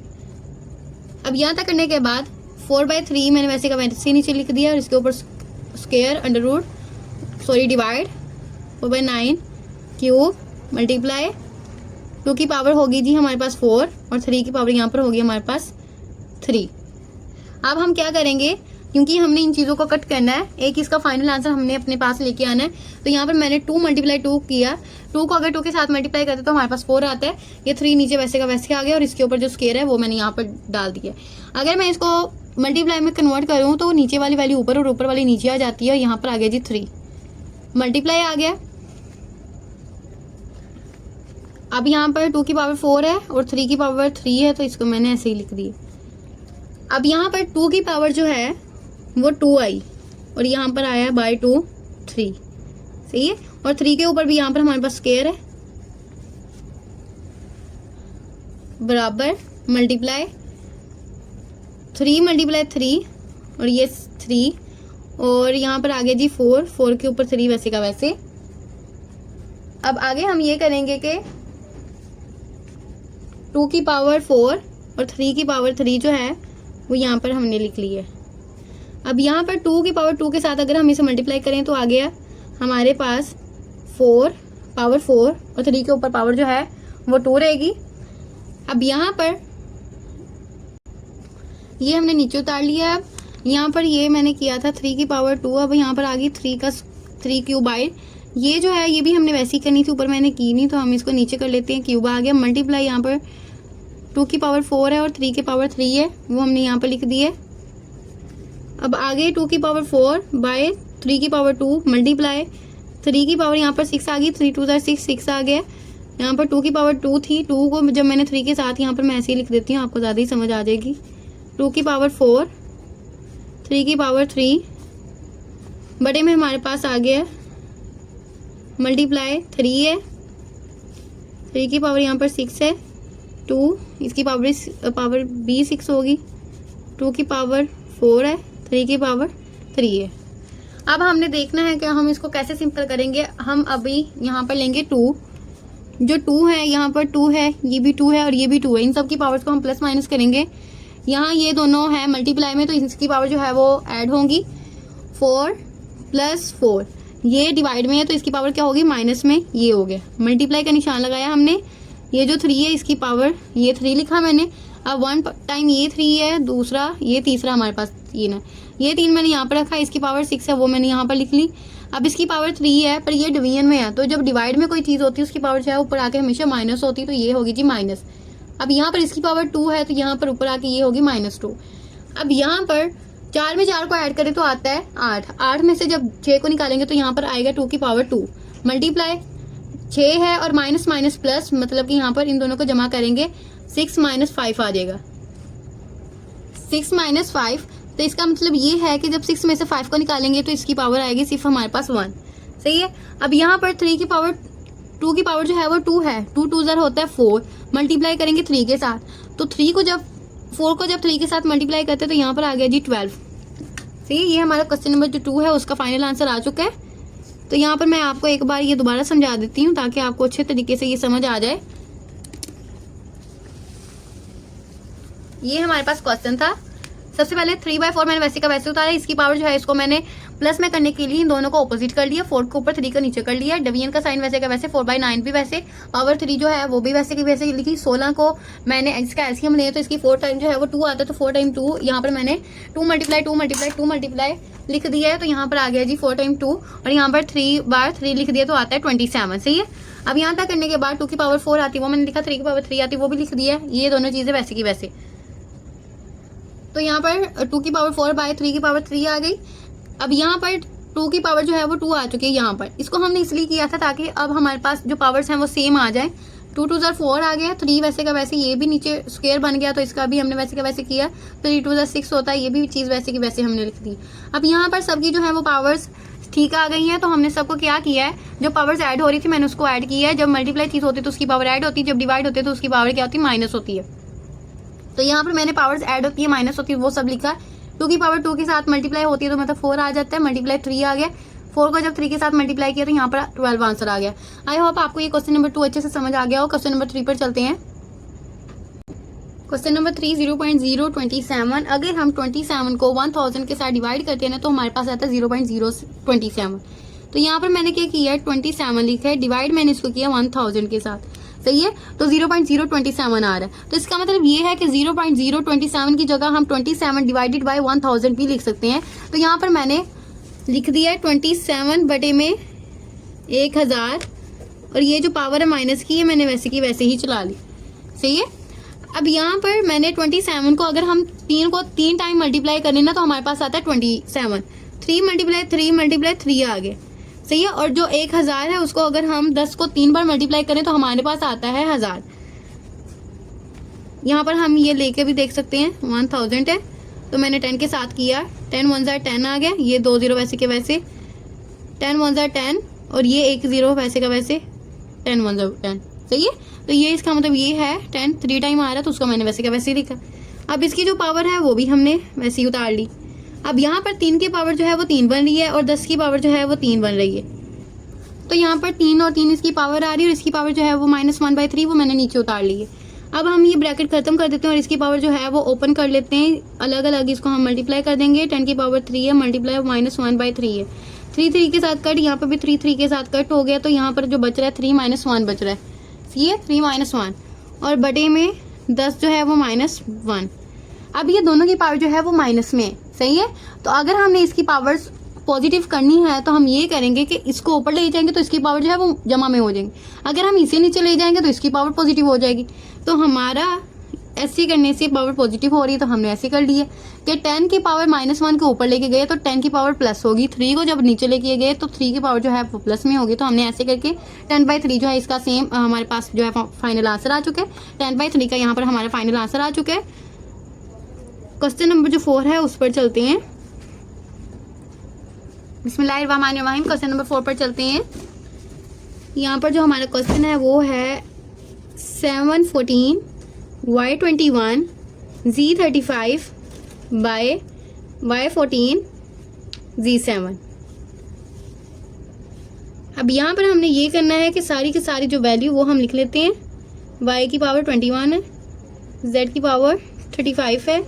अब यहाँ तक करने के बाद 4/3 मैंने वैसे का वैसे नीचे लिख दिया और इसके ऊपर square under root divide 4/9 cube multiply 2 की पावर होगी जी हमारे पास 4 और 3 की पावर यहाँ पर होगी हमारे पास 3। अब हम क्या करेंगे, क्योंकि हमने इन चीज़ों को कट करना है, एक इसका फाइनल आंसर हमने अपने पास लेके आना है, तो यहाँ पर मैंने 2 मल्टीप्लाई 2 किया। 2 को अगर 2 के साथ मल्टीप्लाई करते तो हमारे पास 4 आता है। ये 3 नीचे वैसे का वैसे आ गया और इसके ऊपर जो स्क्वायर है वो मैंने यहाँ पर डाल दिया। अगर मैं इसको मल्टीप्लाई में कन्वर्ट करूँ तो नीचे वाली वैल्यू ऊपर और ऊपर वाली नीचे आ जाती है और यहाँ पर आ गया जी 3 मल्टीप्लाई आ गया। अब यहाँ पर 2 की पावर 4 है और 3 की पावर 3 है, तो इसको मैंने ऐसे ही लिख दिया। अब यहाँ पर 2 की पावर जो है वो 2 आई और यहाँ पर आया बाय 2 3, सही है। और 3 के ऊपर भी यहाँ पर हमारे पास स्क्वायर है बराबर मल्टीप्लाई 3 मल्टीप्लाई 3 और ये 3 और यहाँ पर आ गया जी 4 के ऊपर 3 वैसे का वैसे। अब आगे हम ये करेंगे कि 2 की पावर 4 और 3 की पावर 3 जो है वो यहाँ पर हमने लिख ली है। अब यहाँ पर 2 की पावर 2 के साथ अगर हम इसे मल्टीप्लाई करें तो आ गया हमारे पास 4 पावर 4 और 3 के ऊपर पावर जो है वो 2 रहेगी। अब यहाँ पर ये हमने नीचे उतार लिया। अब यहाँ पर ये मैंने किया था 3 की पावर 2, अब यहाँ पर आ गई 3 क्यूबाइड। ये जो है ये भी हमने वैसी करनी थी, ऊपर मैंने की नहीं, तो हम इसको नीचे कर लेते हैं। क्यूब आ गया मल्टीप्लाई यहाँ पर 2 की पावर 4 है और 3 की पावर 3 है, वो हमने यहाँ पर लिख दिए। अब आगे 2 की पावर 4 बाय 3 की पावर 2 मल्टीप्लाई 3 की पावर यहाँ पर 6 आ गई, 3 2 6 आ गया। यहाँ पर 2 की पावर 2 थी, 2 को जब मैंने 3 के साथ यहाँ पर मैं ऐसे ही लिख देती हूँ, आपको ज़्यादा ही समझ आ जाएगी। 2 की पावर 4 3 की पावर 3 बड़े में हमारे पास आ गया मल्टीप्लाई 3 है, 3 की पावर यहाँ पर 6 है, 2 इसकी पावर भी 6 होगी, 2 की पावर 4 है, 3 की पावर 3 है। अब हमने देखना है कि हम इसको कैसे सिंपल करेंगे। हम अभी यहाँ पर लेंगे 2, जो 2 है यहाँ पर 2 है, ये भी 2 है और ये भी 2 है, इन सब की पावर्स को हम प्लस माइनस करेंगे। यहाँ ये दोनों है मल्टीप्लाई में, तो इसकी पावर जो है वो ऐड होंगी। 4 + 4 ये डिवाइड में है, तो इसकी पावर क्या होगी माइनस में, ये हो गया। मल्टीप्लाई का निशान लगाया हमने, ये जो 3 है इसकी पावर ये 3 लिखा मैंने। अब 1 टाइम ये 3 है, दूसरा ये तीसरा हमारे पास 3 है, ये 3 मैंने यहाँ पर रखा, इसकी पावर 6 है वो मैंने यहाँ पर लिख ली। अब इसकी पावर 3 है पर ये डिवीजन में है, तो जब डिवाइड में कोई चीज़ होती है उसकी पावर जो है ऊपर आके हमेशा माइनस होती है, तो ये होगी जी माइनस। अब यहाँ पर इसकी पावर 2 है, तो यहाँ पर ऊपर आके ये होगी -2। अब यहाँ पर 4 में 4 को ऐड करें तो आता है 8, 8 में से जब 6 को निकालेंगे तो यहाँ पर आएगा 2 की पावर 2 मल्टीप्लाई 6 है और माइनस माइनस प्लस, मतलब कि यहाँ पर इन दोनों को जमा करेंगे 6 - 5 आ जाएगा। 6 - 5, तो इसका मतलब ये है कि जब 6 में से 5 को निकालेंगे तो इसकी पावर आएगी सिर्फ हमारे पास 1, सही है। अब यहाँ पर 2 की पावर जो है वो 2 है, 2 2 ज़र होता है 4, मल्टीप्लाई करेंगे 3 के साथ, तो 4 को जब 3 के साथ मल्टीप्लाई करते हैं तो यहाँ पर आ गया जी 12, सही है। ये हमारा क्वेश्चन नंबर जो 2 है उसका फाइनल आंसर आ चुका है। तो यहाँ पर मैं आपको एक बार ये दोबारा समझा देती हूँ ताकि आपको अच्छे तरीके से ये समझ आ जाए। ये हमारे पास क्वेश्चन था। सबसे पहले 3/4 मैंने वैसे का वैसे उतारा, इसकी पावर जो है इसको मैंने प्लस में करने के लिए इन दोनों को ऑपोजिट कर लिया, 4 के ऊपर 3 का नीचे कर लिया, डिवीजन का साइन वैसे का वैसे, 4/9 भी वैसे, पावर 3 जो है वो भी वैसे की वैसे लिखी। 16 को मैंने इसका एलसीएम लिया तो इसकी 4 टाइम जो है वो 2 आता है, तो 4 टाइम 2 यहाँ पर मैंने 2 मल्टीप्लाई लिख दिया है, तो यहाँ पर आ गया जी 4 टाइम 2 और यहाँ पर 3 बार 3 लिख दिया तो आता है 27, सही है। अब यहाँ तक करने के बाद 2 की पावर 4 आती है वो मैंने लिखा, 3 की पावर 3 आती है वो भी लिख दिया, ये दोनों चीज़ें वैसे की वैसे। तो यहाँ पर 2 की पावर 4 बाय 3 की पावर 3 आ गई। अब यहाँ पर 2 की पावर जो है वो 2 आ चुकी है यहाँ पर, इसको हमने इसलिए किया था ताकि अब हमारे पास जो पावर्स हैं वो सेम आ जाए। 2 2 ज़र 4 आ गया, 3 वैसे का वैसे, ये भी नीचे स्क्वायर बन गया तो इसका भी हमने वैसे का वैसे किया, 3 2 ज़र 6 होता है, ये भी चीज़ वैसे की वैसे हमने लिख दी। अब यहाँ पर सबकी जो है वो पावर्स ठीक आ गई हैं, तो हमने सबको क्या किया है, जो पावर्स ऐड हो रही थी मैंने उसको ऐड किया है। जब मल्टीप्लाई चीज़ होती है तो उसकी पावर ऐड होती है, जब डिवाइड होती है तो उसकी पावर क्या होती है माइनस होती है। तो यहाँ पर मैंने पावर्स ऐड होती है माइनस होती है वो सब लिखा। 2 की पावर 2 के साथ मल्टीप्लाई होती है तो मतलब 4 आ जाता है, मल्टीप्लाई 3 आ गया, 4 को जब 3 के साथ मल्टीप्लाई किया तो यहाँ पर 12 आंसर आ गया। आई होप आपको ये क्वेश्चन नंबर 2 अच्छे से समझ आ गया हो। क्वेश्चन नंबर 3 पर चलते हैं। Question number 3 0.027। अगर हम 27 को 1000 के साथ डिवाइड करते हैं ना तो हमारे पास आता है 0.027। तो यहाँ पर मैंने क्या किया है 27 लिखा है, डिवाइड मैंने इसको किया 1000 के साथ, सही है। तो 0.027 आ रहा है। तो इसका मतलब ये है कि 0.027 की जगह हम 27 डिवाइडेड बाय 1000 भी लिख सकते हैं। तो यहाँ पर मैंने लिख दिया है 27 बटे में 1000 और ये जो पावर है माइनस की है मैंने वैसे की वैसे ही चला ली, सही है। अब यहाँ पर मैंने 27 को अगर हम 3 को 3 टाइम मल्टीप्लाई करें ना तो हमारे पास आता है 27। 3 मल्टीप्लाई 3 आ गए, सही है। और जो 1000 है उसको अगर हम 10 को 3 बार मल्टीप्लाई करें तो हमारे पास आता है 1000। यहाँ पर हम ये लेके भी देख सकते हैं 1000 है तो मैंने 10 के साथ किया, 10 1 10 आ गया, ये 2 0 वैसे के वैसे, 10 1 10 और ये 1 0 वैसे का वैसे, 10 1 10, सही है। तो ये इसका मतलब ये है 10 3 टाइम आ रहा है तो उसको मैंने वैसे का वैसे ही लिखा। अब इसकी जो पावर है वो भी हमने वैसे ही उतार ली। अब यहाँ पर 3 की पावर जो है वो 3 बन रही है और 10 की पावर जो है वो 3 बन रही है। तो यहाँ पर 3 और 3 इसकी पावर आ रही है और इसकी पावर जो है वो -1/3 वो मैंने नीचे उतार ली है। अब हम ये ब्रैकेट खत्म कर देते हैं और इसकी पावर जो है वो ओपन कर लेते हैं, अलग अलग इसको हम मल्टीप्लाई कर देंगे। 10 की पावर 3 है, मल्टीप्लाई -1/3 है, 3 3 के साथ कट, यहाँ पर भी 3 3 के साथ कट हो गया। तो यहाँ पर जो बच रहा है 3 - 1 बच रहा है, ये 3 - 1 और बटे में 10 जो है वो -1। अब ये दोनों की पावर जो है वो माइनस में है, सही है। तो अगर हमने इसकी पावर्स पॉजिटिव करनी है तो हम ये करेंगे कि इसको ऊपर ले जाएंगे तो इसकी पावर जो है वो जमा में हो जाएंगे, अगर हम इसे नीचे ले जाएंगे तो इसकी पावर पॉजिटिव हो जाएगी। तो हमारा ऐसे करने से पावर पॉजिटिव हो रही है तो हमने ऐसे कर लिया कि 10 की पावर -1 को ऊपर लेके गए तो 10 की पावर प्लस होगी, 3 को जब नीचे लेके गए तो 3 की पावर जो है वो प्लस में होगी। तो हमने ऐसे करके 10/3 जो है इसका सेम हमारे पास जो है फाइनल आंसर आ चुका है। 10/3 का यहाँ पर हमारा फाइनल आंसर आ चुका है। क्वेश्चन नंबर जो 4 है उस पर चलते हैं। बिस्मिल्लाहिर्रहमानिर्रहीम। क्वेश्चन नंबर 4 पर चलते हैं। यहाँ पर जो हमारा क्वेश्चन है वो है 714 y21 z35 by y14 z7। अब यहाँ पर हमने ये करना है कि सारी की सारी जो वैल्यू वो हम लिख लेते हैं। y की पावर 21 है, z की पावर 35 है,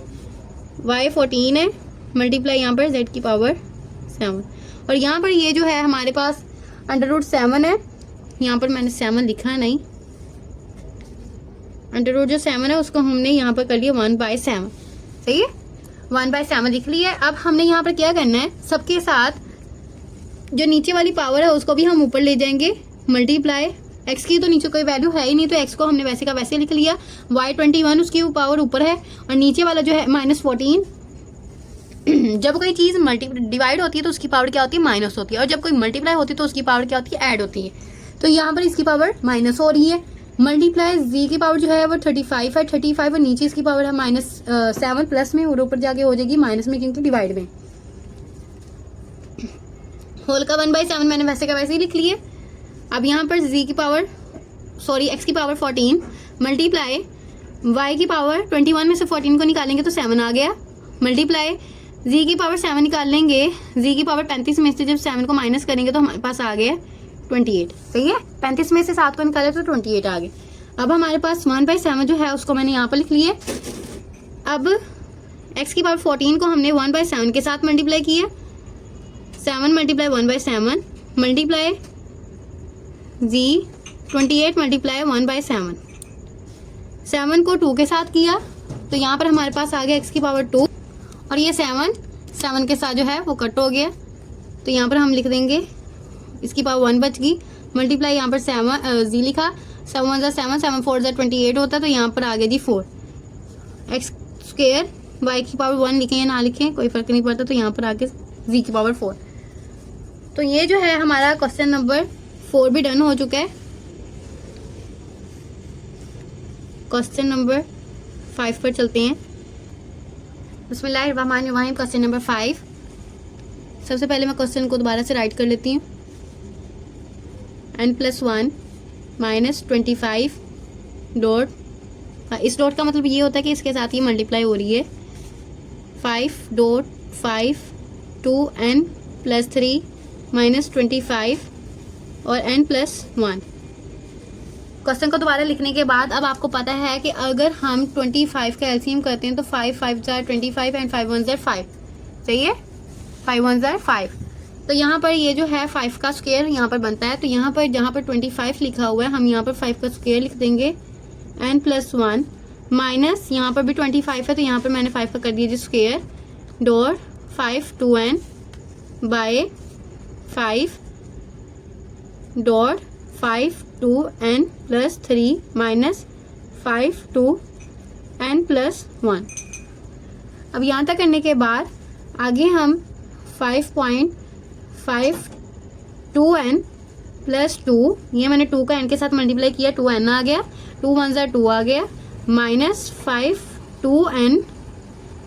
y 14 है, मल्टीप्लाई यहाँ पर z की पावर 7 और यहाँ पर ये जो है हमारे पास √7 है। यहाँ पर मैंने 7 लिखा नहीं, √ जो 7 है उसको हमने यहाँ पर कर लिया 1/7, सही है, 1/7 लिख लिया है। अब हमने यहाँ पर क्या करना है, सबके साथ जो नीचे वाली पावर है उसको भी हम ऊपर ले जाएंगे, मल्टीप्लाई x की तो नीचे कोई वैल्यू है ही नहीं तो x को हमने वैसे का वैसे लिख लिया, y21 उसकी पावर ऊपर है और नीचे वाला जो है -14। जब कोई चीज़ डिवाइड होती है तो उसकी पावर क्या होती है, माइनस होती है, और जब कोई मल्टीप्लाई होती है तो उसकी पावर क्या होती है, ऐड होती है। तो यहाँ पर इसकी पावर माइनस हो रही है, मल्टीप्लाई z की पावर जो है वो 35 है, 35 और नीचे इसकी पावर है -7 प्लस में और ऊपर जाके हो जाएगी माइनस में क्योंकि डिवाइड में। होल का 1/7 मैंने वैसे का वैसे ही लिख लिए। अब यहाँ पर x की पावर 14 मल्टीप्लाई y की पावर 21 में से 14 को निकालेंगे तो 7 आ गया, मल्टीप्लाई z की पावर 7 निकाल लेंगे, z की पावर 35 में से जब 7 को माइनस करेंगे तो हमारे पास आ गया 28, सही है। 35 में से 7 को निकाले तो 28 आ गए। अब हमारे पास 1/7 जो है उसको मैंने यहाँ पर लिख लिए। अब x की पावर 14 को हमने 1/7 के साथ मल्टीप्लाई किया, 7 मल्टीप्लाई 1/7 मल्टीप्लाई z 28 मल्टीप्लाई 1/7, 7 को 2 के साथ किया तो यहाँ पर हमारे पास आ गया x की पावर 2 और ये 7 के साथ जो है वो कट हो गया तो यहाँ पर हम लिख देंगे इसकी पावर 1 बच गई, मल्टीप्लाई यहाँ पर 7 z लिखा, 7 1 7 7 4 28 होता है तो यहाँ पर आ गया जी 4 x स्क्वायर, y की पावर 1 लिखें या ना लिखें कोई फर्क नहीं पड़ता, तो यहाँ पर आके z की पावर 4। तो ये जो है हमारा क्वेश्चन नंबर 4 भी डन हो चुका है। क्वेश्चन नंबर 5 पर चलते हैं। बिस्मिल्लाहिर्रहमानिर्रहीम। Question number 5। सबसे पहले मैं क्वेश्चन को दोबारा से राइट कर लेती हूँ। n+1 -25 डॉट, इस डॉट का मतलब ये होता है कि इसके साथ ही मल्टीप्लाई हो रही है, 5 डॉट 5 2n+3 माइनस 25 और n+1। क्वेश्चन को दोबारा लिखने के बाद अब आपको पता है कि अगर हम 25 का एलसीएम करते हैं तो 5 5 जार 25 एंड 5 1 जार 5, सही है, 5 1 जार 5। तो यहाँ पर ये जो है 5 का स्क्वायर यहाँ पर बनता है, तो यहाँ पर जहाँ पर 25 लिखा हुआ है हम यहाँ पर 5 का स्क्वायर लिख देंगे n+1 माइनस यहाँ पर भी 25 है तो यहाँ पर मैंने 5 का कर दिया जी square dot 5 2n by 5 dot 5 2n+3 minus 5 2n+1। अब यहाँ तक करने के बाद आगे हम 5.52n+2, ये मैंने 2 का n के साथ मल्टीप्लाई किया, 2n आ गया, 2 1 ज़ा 2 आ गया, माइनस 5 2n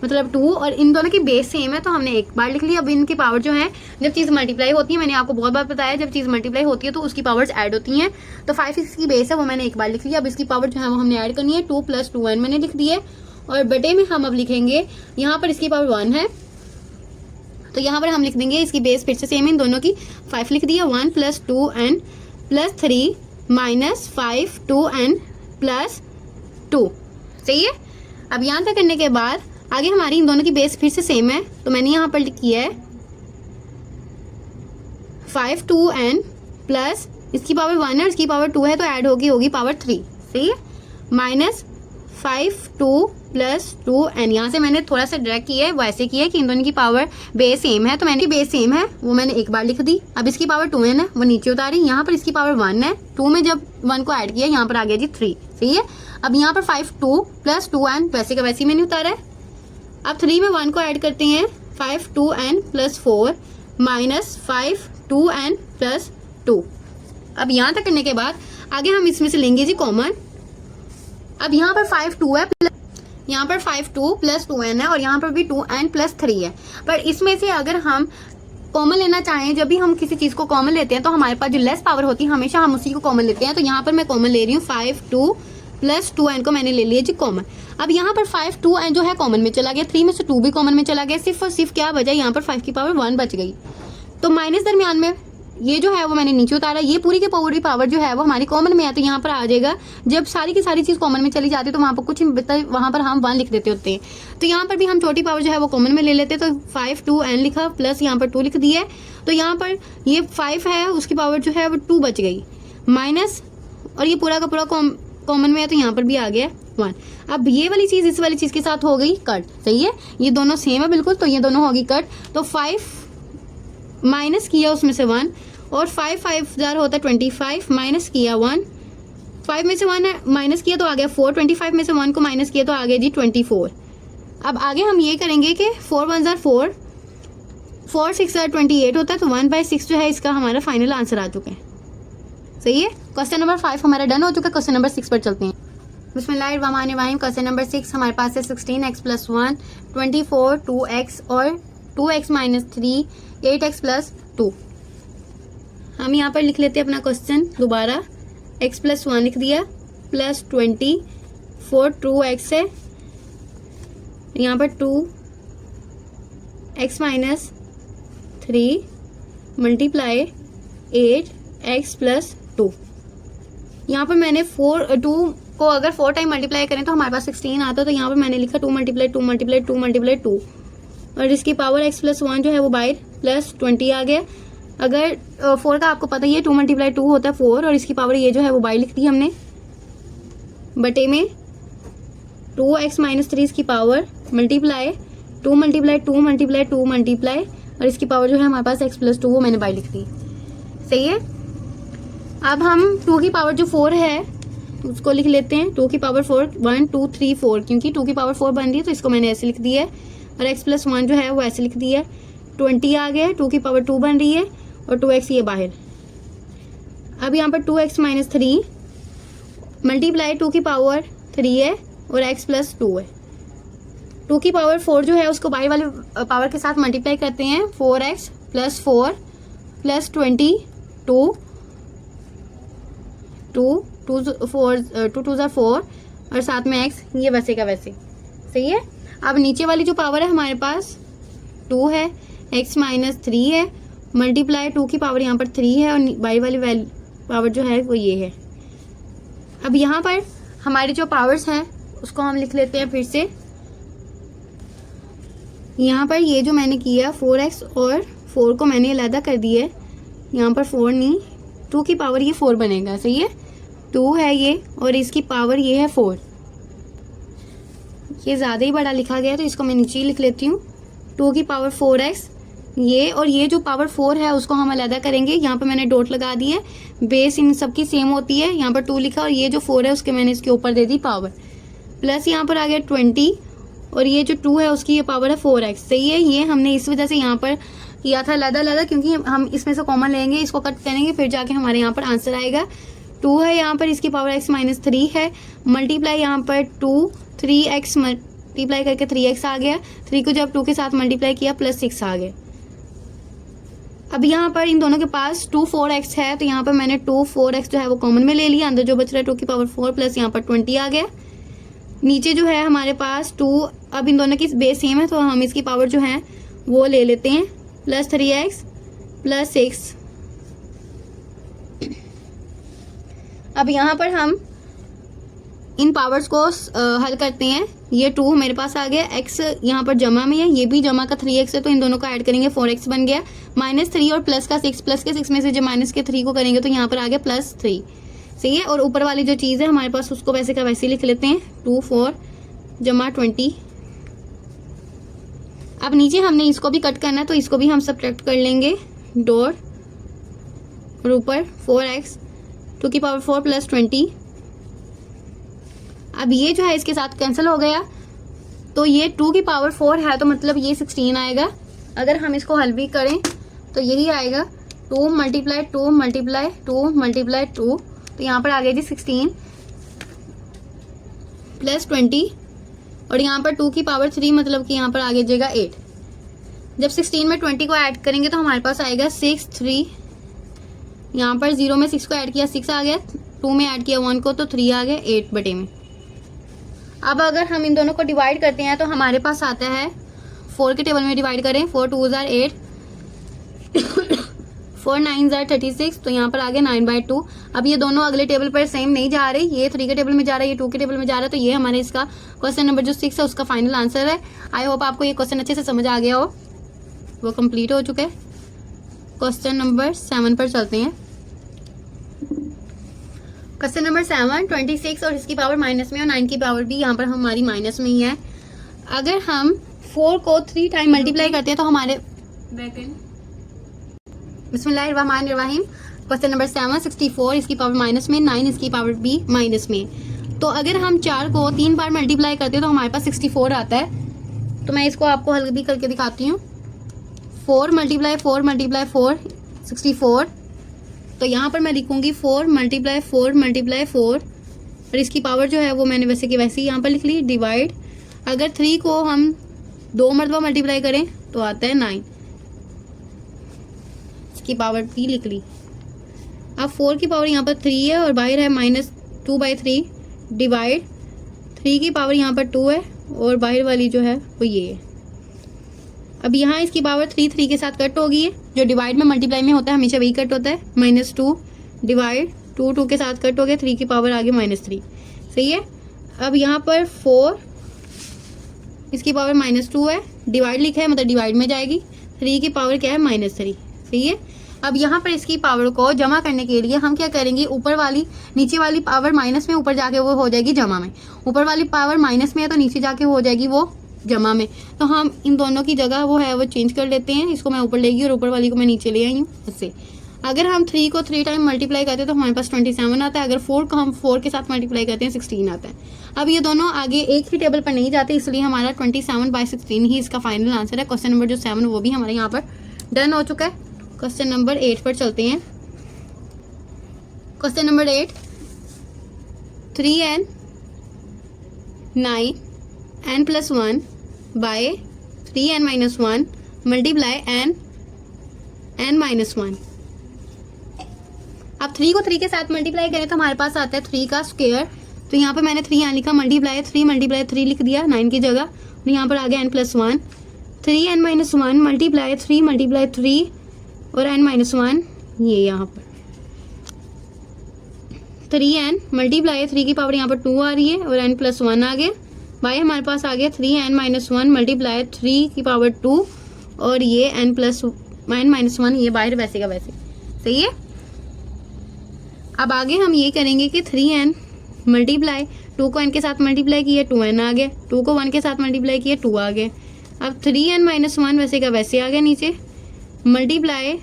मतलब 2, और इन दोनों की बेस सेम है तो हमने एक बार लिख लिया। अब इनकी पावर जो है जब चीज़ मल्टीप्लाई होती है, मैंने आपको बहुत बार बताया जब चीज़ मल्टीप्लाई होती है तो उसकी पावर्स ऐड होती हैं, तो 5 इसकी बेस है वो मैंने एक बार लिख लिया। अब इसकी पावर जो है वो हमने ऐड करनी है, 2 + 2n मैंने लिख दी है, और बटे में हम अब लिखेंगे यहाँ पर इसकी पावर 1 है तो यहाँ पर हम लिख देंगे इसकी बेस फिर से सेम है, इन दोनों की 5 लिख दिया, 1 + 2n+3 माइनस 5 2n+2, सही है। अब यहाँ तक करने के बाद आगे हमारी इन दोनों की बेस फिर से सेम है तो मैंने यहाँ पर किया है 5 2n प्लस इसकी पावर 1 है और इसकी पावर 2 है तो ऐड होगी पावर 3, सही है, माइनस 5 2 + 2n। यहाँ से मैंने थोड़ा सा ड्रैग किया है, वैसे किया है कि इन दोनों की पावर बेस सेम है तो मैंने बेस सेम है वो मैंने एक बार लिख दी। अब इसकी पावर 2n है वो नीचे उतारी, यहाँ पर इसकी पावर 1 है, 2 में जब 1 को ऐड किया यहाँ पर आ गया जी 3, सही है। अब यहाँ पर 5 2 + 2n वैसे का वैसे ही मैंने उतारा है। अब 3 में 1 को ऐड करते हैं, 5 2n+4 माइनस 5 2n+2। अब यहाँ तक करने के बाद आगे हम इसमें से लेंगे जी कॉमन। अब यहाँ पर 5 2 है, यहाँ पर 5 2 + 2n है और यहाँ पर भी 2n+3 है, पर इसमें से अगर हम कॉमन लेना चाहें, जब भी हम किसी चीज़ को कॉमन लेते हैं तो हमारे पास जो लेस पावर होती है हमेशा हम उसी को कॉमन लेते हैं, तो यहाँ पर मैं कॉमन ले रही हूँ 5 2 + 2n को मैंने ले लिया जी कॉमन। अब यहाँ पर 5 2n जो है कॉमन में चला गया, 3 में से 2 भी कॉमन में चला गया, सिर्फ और सिर्फ क्या बचा, यहाँ पर 5 की पावर 1 बच गई, तो माइनस दरमियान में ये जो है वो मैंने नीचे उतारा, ये पूरी की पूरी पावर जो है वो हमारी कॉमन में है तो यहाँ पर आ जाएगा। जब सारी की सारी चीज़ कॉमन में चली जाती है तो वहाँ पर कुछ वहाँ पर हम 1 लिख देते होते हैं, तो यहाँ पर भी हम छोटी पावर जो है वो कॉमन में ले लेते हैं, तो 5 2n लिखा प्लस यहाँ पर 2 लिख दिया है, तो यहाँ पर ये 5 है उसकी पावर जो है वो 2 बच गई, माइनस और ये पूरा का पूरा कॉमन में है तो यहाँ पर भी आ गया 1। अब ये वाली चीज़ इस वाली चीज़ के साथ हो गई कट, सही है, ये दोनों सेम है बिल्कुल, तो ये दोनों होगी कट, तो 5 माइनस किया उसमें से 1 और 5 5 जार होता है 25 माइनस किया 1, 5 में से 1 माइनस किया तो आ गया 4, 25 में से 1 को माइनस किया तो आ गया जी 24। अब आगे हम ये करेंगे कि 4 1 जार 4, 4 6 जार 28 होता है, तो 1/6 जो है इसका हमारा फाइनल आंसर आ चुका है, सही है। क्वेश्चन नंबर 5 हमारा डन हो चुका है, क्वेश्चन नंबर 6 पर चलते हैं। बिस्मिल्लाहिर्रहमानिर्रहीम। क्वेश्चन नंबर 6 हमारे पास है 16x + 1 24 2x और 2x - 3 8x + 2। हम यहाँ पर लिख लेते हैं अपना क्वेश्चन दोबारा, x + 1 लिख दिया प्लस 24 2x है, यहाँ पर 2x - 3 मल्टीप्लाई 8x + 2। यहाँ पर मैंने 2 को अगर 4 टाइम मल्टीप्लाई करें तो हमारे पास 16 आता है, तो यहाँ पर मैंने लिखा 2 × 2 × 2 × 2 और इसकी पावर x + 1 जो है वो बाय प्लस 20 आ गया। अगर 4 का आपको पता ही है 2 × 2 होता है 4 और इसकी पावर ये जो है वो बाय लिख दी हमने, बटे में 2x - 3 इसकी पावर मल्टीप्लाई 2 × 2 × 2 मल्टीप्लाई और इसकी पावर जो है हमारे पास x + 2 वो मैंने बाय लिख दी, सही है। अब हम 2 की पावर जो 4 है उसको लिख लेते हैं, 2 की पावर 4 1 2 3 4, क्योंकि 2 की पावर 4 बन रही है तो इसको मैंने ऐसे लिख दिया है और x + 1 जो है वो ऐसे लिख दिया है, 20 आ गया, 2 की पावर 2 बन रही है और 2x ये बाहर। अब यहाँ पर 2x - 3 मल्टीप्लाई 2 की पावर 3 है और x + 2 है, 2 की पावर 4 जो है उसको बाहर वाले पावर के साथ मल्टीप्लाई करते हैं, 4x + 4 + 22 2 2 ज़ा 4 और साथ में x, ये वैसे का वैसे, सही है। अब नीचे वाली जो पावर है हमारे पास 2 है, x - 3 है मल्टीप्लाई 2 की पावर यहाँ पर 3 है और बाई वाली पावर जो है वो ये है। अब यहाँ पर हमारी जो पावर्स हैं उसको हम लिख लेते हैं फिर से। यहाँ पर ये जो मैंने किया 4x और 4 को मैंने अलग कर दिया है, यहाँ पर 4 नहीं, 2 की पावर ये 4 बनेगा, सही है। 2 है ये और इसकी पावर ये है 4। ये ज़्यादा ही बड़ा लिखा गया है तो इसको मैं नीचे ही लिख लेती हूँ। 2 की पावर 4x ये, और ये जो पावर 4 है उसको हम अलग करेंगे। यहाँ पर मैंने डॉट लगा दी है, बेस इन सबकी सेम होती है। यहाँ पर 2 लिखा और ये जो 4 है उसके मैंने इसके ऊपर दे दी पावर, प्लस यहाँ पर आ गया 20 और ये जो 2 है उसकी ये पावर है 4x, सही है। ये हमने इस वजह से यहाँ पर किया था अलग क्योंकि हम इसमें से कॉमन लेंगे, इसको कट करेंगे, फिर जाके हमारे यहाँ पर आंसर आएगा। 2 है यहाँ पर, इसकी पावर x माइनस 3 है, मल्टीप्लाई यहाँ पर 2 3x मल्टीप्लाई करके 3x आ गया। 3 को जब 2 के साथ मल्टीप्लाई किया प्लस 6 आ गया। अब यहाँ पर इन दोनों के पास 2 4x है तो यहाँ पर मैंने 2 4x जो है वो कॉमन में ले लिया। अंदर जो बच रहा है 2 की पावर 4 प्लस यहाँ पर 20 आ गया। नीचे जो है हमारे पास 2, अब इन दोनों की बेस सेम है तो हम इसकी पावर जो है वो ले लेते हैं, प्लस 3x प्लस 6। अब यहाँ पर हम इन पावर्स को हल करते हैं। ये 2 मेरे पास आ गया, x यहाँ पर जमा में है, ये भी जमा का 3x है तो इन दोनों को ऐड करेंगे 4x बन गया, माइनस 3 और प्लस का 6, प्लस के 6 में से जब माइनस के 3 को करेंगे तो यहाँ पर आ गया प्लस 3, सही है। और ऊपर वाली जो चीज़ है हमारे पास उसको वैसे का वैसे लिख लेते हैं, 2 4 जमा 20। अब नीचे हमने इसको भी कट करना है तो इसको भी हम सब्ट्रैक्ट कर लेंगे, डॉट और ऊपर 4x 2 की पावर 4 प्लस 20। अब ये जो है इसके साथ कैंसिल हो गया तो ये 2 की पावर 4 है तो मतलब ये 16 आएगा। अगर हम इसको हल भी करें तो यही आएगा, 2 मल्टीप्लाई 2 मल्टीप्लाई 2 मल्टीप्लाई 2, तो यहाँ पर आ गया जी 16 प्लस 20 और यहाँ पर 2 की पावर 3 मतलब कि यहाँ पर आ जाएगा 8। जब 16 में 20 को ऐड करेंगे तो हमारे पास आएगा 6 3, यहाँ पर 0 में 6 को ऐड किया 6 आ गया, 2 में ऐड किया 1 को तो 3 आ गया 8 बटे में। अब अगर हम इन दोनों को डिवाइड करते हैं तो हमारे पास आता है 4 के टेबल में डिवाइड करें, 4 2 जार 8 4 9 जार 36, तो यहाँ पर आ गया 9/2। अब ये दोनों अगले टेबल पर सेम नहीं जा रहे, ये 3 के टेबल में जा रहा है, ये 2 के टेबल में जा रहा है, तो ये हमारे इसका क्वेश्चन नंबर जो 6 है उसका फाइनल आंसर है। आई होप आपको ये क्वेश्चन अच्छे से समझ आ गया हो, वो कंप्लीट हो चुका है। क्वेश्चन नंबर 7 पर चलते हैं। क्वेश्चन नंबर 7, 26 और इसकी पावर माइनस में और 9 की पावर भी यहाँ पर हमारी माइनस में ही है। अगर हम 4 को 3 टाइम मल्टीप्लाई करते हैं तो हमारे बिस्मिल्लाहिर्रहमानिर्रहीम। क्वेश्चन नंबर 7, 64 इसकी पावर माइनस में, 9 इसकी पावर भी माइनस में। तो अगर हम 4 को 3 बार मल्टीप्लाई करते हैं तो हमारे पास 64 आता है। तो मैं इसको आपको हल भी करके दिखाती हूँ। 4 मल्टीप्लाई 4 मल्टीप्लाई 4 64, तो यहाँ पर मैं लिखूंगी 4 मल्टीप्लाई 4 मल्टीप्लाई 4 और इसकी पावर जो है वो मैंने वैसे की वैसे ही यहाँ पर लिख ली, डिवाइड। अगर 3 को हम 2 मरतबा मल्टीप्लाई करें तो आता है 9, इसकी पावर भी लिख ली। अब 4 की पावर यहाँ पर 3 है और बाहर है -2/3, डिवाइड 3 की पावर यहाँ पर 2 है और बाहर वाली जो है वो ये है। अब यहाँ इसकी पावर 3 के साथ कट होगी, जो डिवाइड में मल्टीप्लाई में होता है हमेशा वही कट होता है, -2 डिवाइड 2 के साथ कट हो गया, 3 की पावर आ गई -3, सही है। अब यहाँ पर 4 इसकी पावर -2 है, डिवाइड लिखा है मतलब डिवाइड में जाएगी, 3 की पावर क्या है -3, सही है। अब यहाँ पर इसकी पावर को जमा करने के लिए हम क्या करेंगे, ऊपर वाली नीचे वाली पावर माइनस में, ऊपर जाके वो हो जाएगी जमा में। ऊपर वाली पावर माइनस में है तो नीचे जाके हो जाएगी वो जमा में। तो हम इन दोनों की जगह वो है वो चेंज कर लेते हैं, इसको मैं ऊपर लेगी और ऊपर वाली को मैं नीचे ले आई हूँ इससे। अगर हम 3 को 3 टाइम मल्टीप्लाई करते हैं तो हमारे पास 27 आता है। अगर 4 को हम 4 के साथ मल्टीप्लाई करते हैं 16 आता है। अब ये दोनों आगे एक ही टेबल पर नहीं जाते, इसलिए हमारा 27/16 ही इसका फाइनल आंसर है। क्वेश्चन नंबर जो 7 वो भी हमारे यहाँ पर डन हो चुका है। क्वेश्चन नंबर 8 पर चलते हैं। Question number 8, 3n 9 n + 1 by 3n - 1 multiply n -1। अब 3 को 3 के साथ मल्टीप्लाई करें तो हमारे पास आता है 3 का स्क्वायर। तो यहाँ पर मैंने 3 यहाँ लिखा, मल्टीप्लाई 3 मल्टीप्लाई 3 लिख दिया 9 की जगह, और यहाँ पर आ गया n + 1। 3n - 1 मल्टीप्लाई 3 मल्टीप्लाई 3 और n-1 ये यहाँ पर 3n मल्टीप्लाई 3 की पावर यहाँ पर 2 आ रही है और n+1 आ गया, बाय हमारे पास आ गया 3n-1 मल्टीप्लाई 3 की पावर 2 और ये n+1 ये बाहर वैसे का वैसे। सही है। अब आगे हम ये करेंगे कि 3n मल्टीप्लाई 2 को n के साथ मल्टीप्लाई किया 2n आ गया, 2 को 1 के साथ मल्टीप्लाई किया 2 आ गया। अब 3n-1 वैसे का वैसे आ गया नीचे, मल्टीप्लाई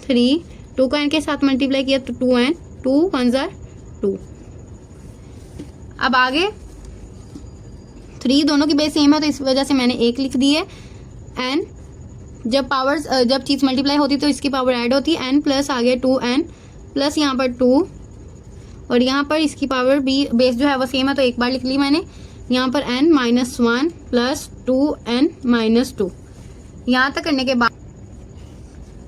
3 2 को n के साथ मल्टीप्लाई किया तो 2n 2 1 2। अब आगे 3 दोनों की बेस सेम है तो इस वजह से मैंने 1 लिख दी है। n जब चीज़ मल्टीप्लाई होती तो इसकी पावर ऐड होती है, n प्लस आ गया 2n प्लस यहाँ पर 2 और यहाँ पर इसकी पावर भी बेस जो है वो सेम है तो एक बार लिख ली मैंने। यहाँ पर n-1 प्लस 2n-2 यहाँ तक करने के बाद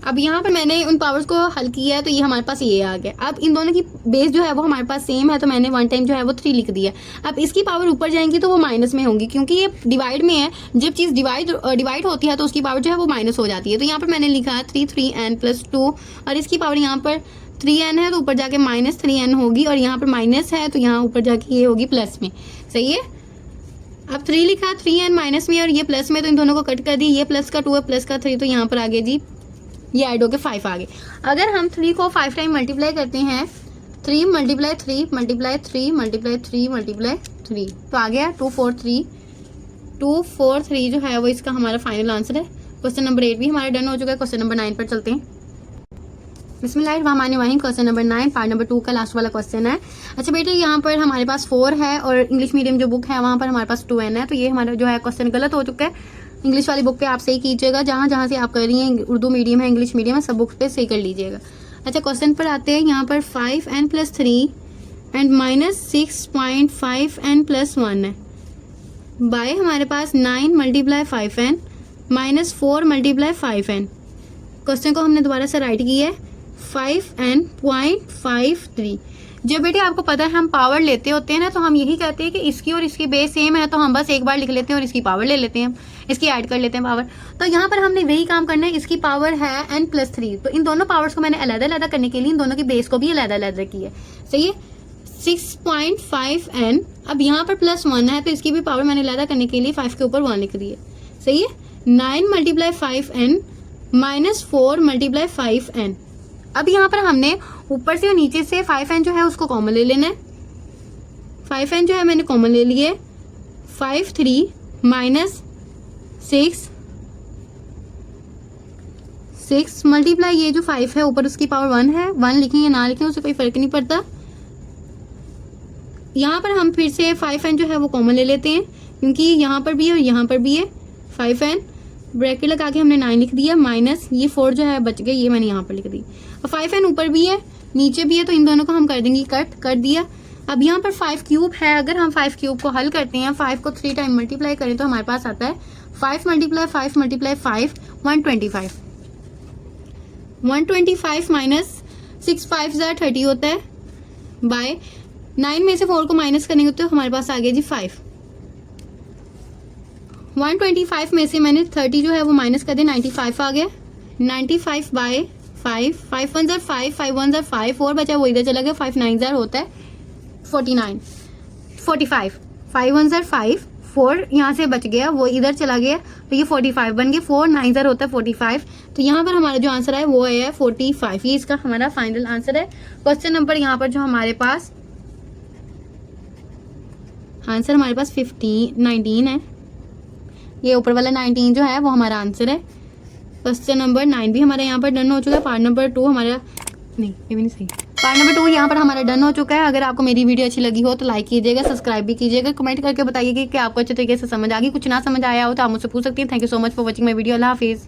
अब यहाँ पर मैंने उन पावर्स को हल किया है तो ये हमारे पास ये आ गया। अब इन दोनों की बेस जो है वो हमारे पास सेम है तो मैंने 1 टाइम जो है वो 3 लिख दिया। अब इसकी पावर ऊपर जाएंगी तो वो माइनस में होंगी क्योंकि ये डिवाइड में है। जब चीज़ डिवाइड होती है तो उसकी पावर जो है वो माइनस हो जाती है। तो यहाँ पर मैंने लिखा 3n+2 और इसकी पावर यहाँ पर 3n है तो ऊपर जाके -3n होगी और यहाँ पर माइनस है तो यहाँ ऊपर जाके ये होगी प्लस में। सही है। अब 3 लिखा 3n माइनस में और ये प्लस में तो इन दोनों को कट कर दी, ये प्लस का 2 है प्लस का 3 तो यहाँ पर आगे जी ये ऐड होके 5 आ गए। अगर हम 3 को 5 टाइम मल्टीप्लाई करते हैं 3 मल्टीप्लाई 3 मल्टीप्लाई 3 मल्टीप्लाई 3 मल्टीप्लाई 3 तो आ गया 243 जो है वो इसका हमारा फाइनल आंसर है। क्वेश्चन नंबर 8 भी हमारा डन हो चुका है। क्वेश्चन नंबर 9 पर चलते हैं। बिस्मिल्लाहिर्रहमानिर्रहीम। क्वेश्चन नंबर 9 पार्ट नंबर 2 का लास्ट वाला क्वेश्चन है। अच्छा बेटे यहाँ पर हमारे पास 4 है और इंग्लिश मीडियम जो बुक है वहाँ पर हमारे पास 2n है तो ये हमारा जो है क्वेश्चन गलत हो चुका है। इंग्लिश वाली बुक पे आप सही कीजिएगा, जहाँ जहाँ से आप कर रही हैं उर्दू मीडियम है इंग्लिश मीडियम है सब बुक पे सही कर लीजिएगा। अच्छा क्वेश्चन पर आते हैं। यहाँ पर 5n+3 एंड -6.5n+1 है बाय हमारे पास 9 multiply 5n -4 multiply 5n। Question को हमने दोबारा से राइट किया है 5n.53। जब बेटे आपको पता है हम पावर लेते होते हैं ना तो हम यही कहते हैं कि इसकी और इसकी बेस सेम है तो हम बस एक बार लिख लेते हैं और इसकी पावर ले लेते हैं, इसकी ऐड कर लेते हैं पावर। तो यहाँ पर हमने वही काम करना है। इसकी पावर है n+3 तो इन दोनों पावर्स को मैंने अलग-अलग करने के लिए इन दोनों की बेस को भी अलग-अलग की है। सही है। 6.5n अब यहाँ पर +1 है तो इसकी भी पावर मैंने अलग करने के लिए 5 के ऊपर 1 लिख दी है। सही है। 9 मल्टीप्लाई 5n -4 मल्टीप्लाई 5n। अब यहाँ पर हमने ऊपर से और नीचे से 5n जो है उसको कॉमन ले लेना है। 5n जो है मैंने कॉमन ले लिए 5 -6 मल्टीप्लाई ये जो 5 है ऊपर उसकी पावर 1 है, 1 लिखें या ना लिखें उससे कोई फर्क नहीं पड़ता। यहाँ पर हम फिर से 5n जो है वो कॉमन ले लेते हैं क्योंकि यहाँ पर भी है और यहाँ पर भी है। 5n ब्रैकेट लगा के हमने 9 लिख दिया माइनस ये 4 जो है बच गए ये मैंने यहाँ पर लिख दी। और 5n ऊपर भी है नीचे भी है तो इन दोनों को हम कर देंगे कट कर दिया। अब यहाँ पर 5 क्यूब है। अगर हम 5 क्यूब को हल करते हैं 5 को 3 टाइम मल्टीप्लाई करें तो हमारे पास आता है 5 मल्टीप्लाई 5 मल्टीप्लाई 5 125 माइनस 6 5 30 होता है बाय 9 में से 4 को माइनस करेंगे तो हमारे पास आ गया जी 5। 125 में से मैंने 30 जो है वो माइनस कर दिया 95 आ गया। 95 बाय 5 5 1 5 5 1 5 4 बचा वो इधर चला गया 5 9 होता है 45 5 1 5 4 यहाँ से बच गया वो इधर चला गया तो ये 45 बन गया 4 9 होता है 45। तो यहाँ पर हमारा जो आंसर है वो है 45। ये इसका हमारा फाइनल आंसर है। क्वेश्चन नंबर यहाँ पर जो हमारे पास आंसर हमारे पास 19 है। ये ऊपर वाला 19 जो है वो हमारा आंसर है। क्वेश्चन नंबर 9 भी हमारे यहाँ पर डन हो चुका है। पार्ट नंबर 2 हमारा नहीं ये भी नहीं सही। पार्ट नंबर 2 यहाँ पर हमारा डन हो चुका है। अगर आपको मेरी वीडियो अच्छी लगी हो तो लाइक कीजिएगा, सब्सक्राइब भी कीजिएगा, कमेंट करके बताइए कि आपको अच्छे तरीके से समझ आ गई। कुछ ना समझ आया हो तो आप मुझसे पूछ सकती हैं। Thank you so much for watching my video. अल्लाह हाफिज़।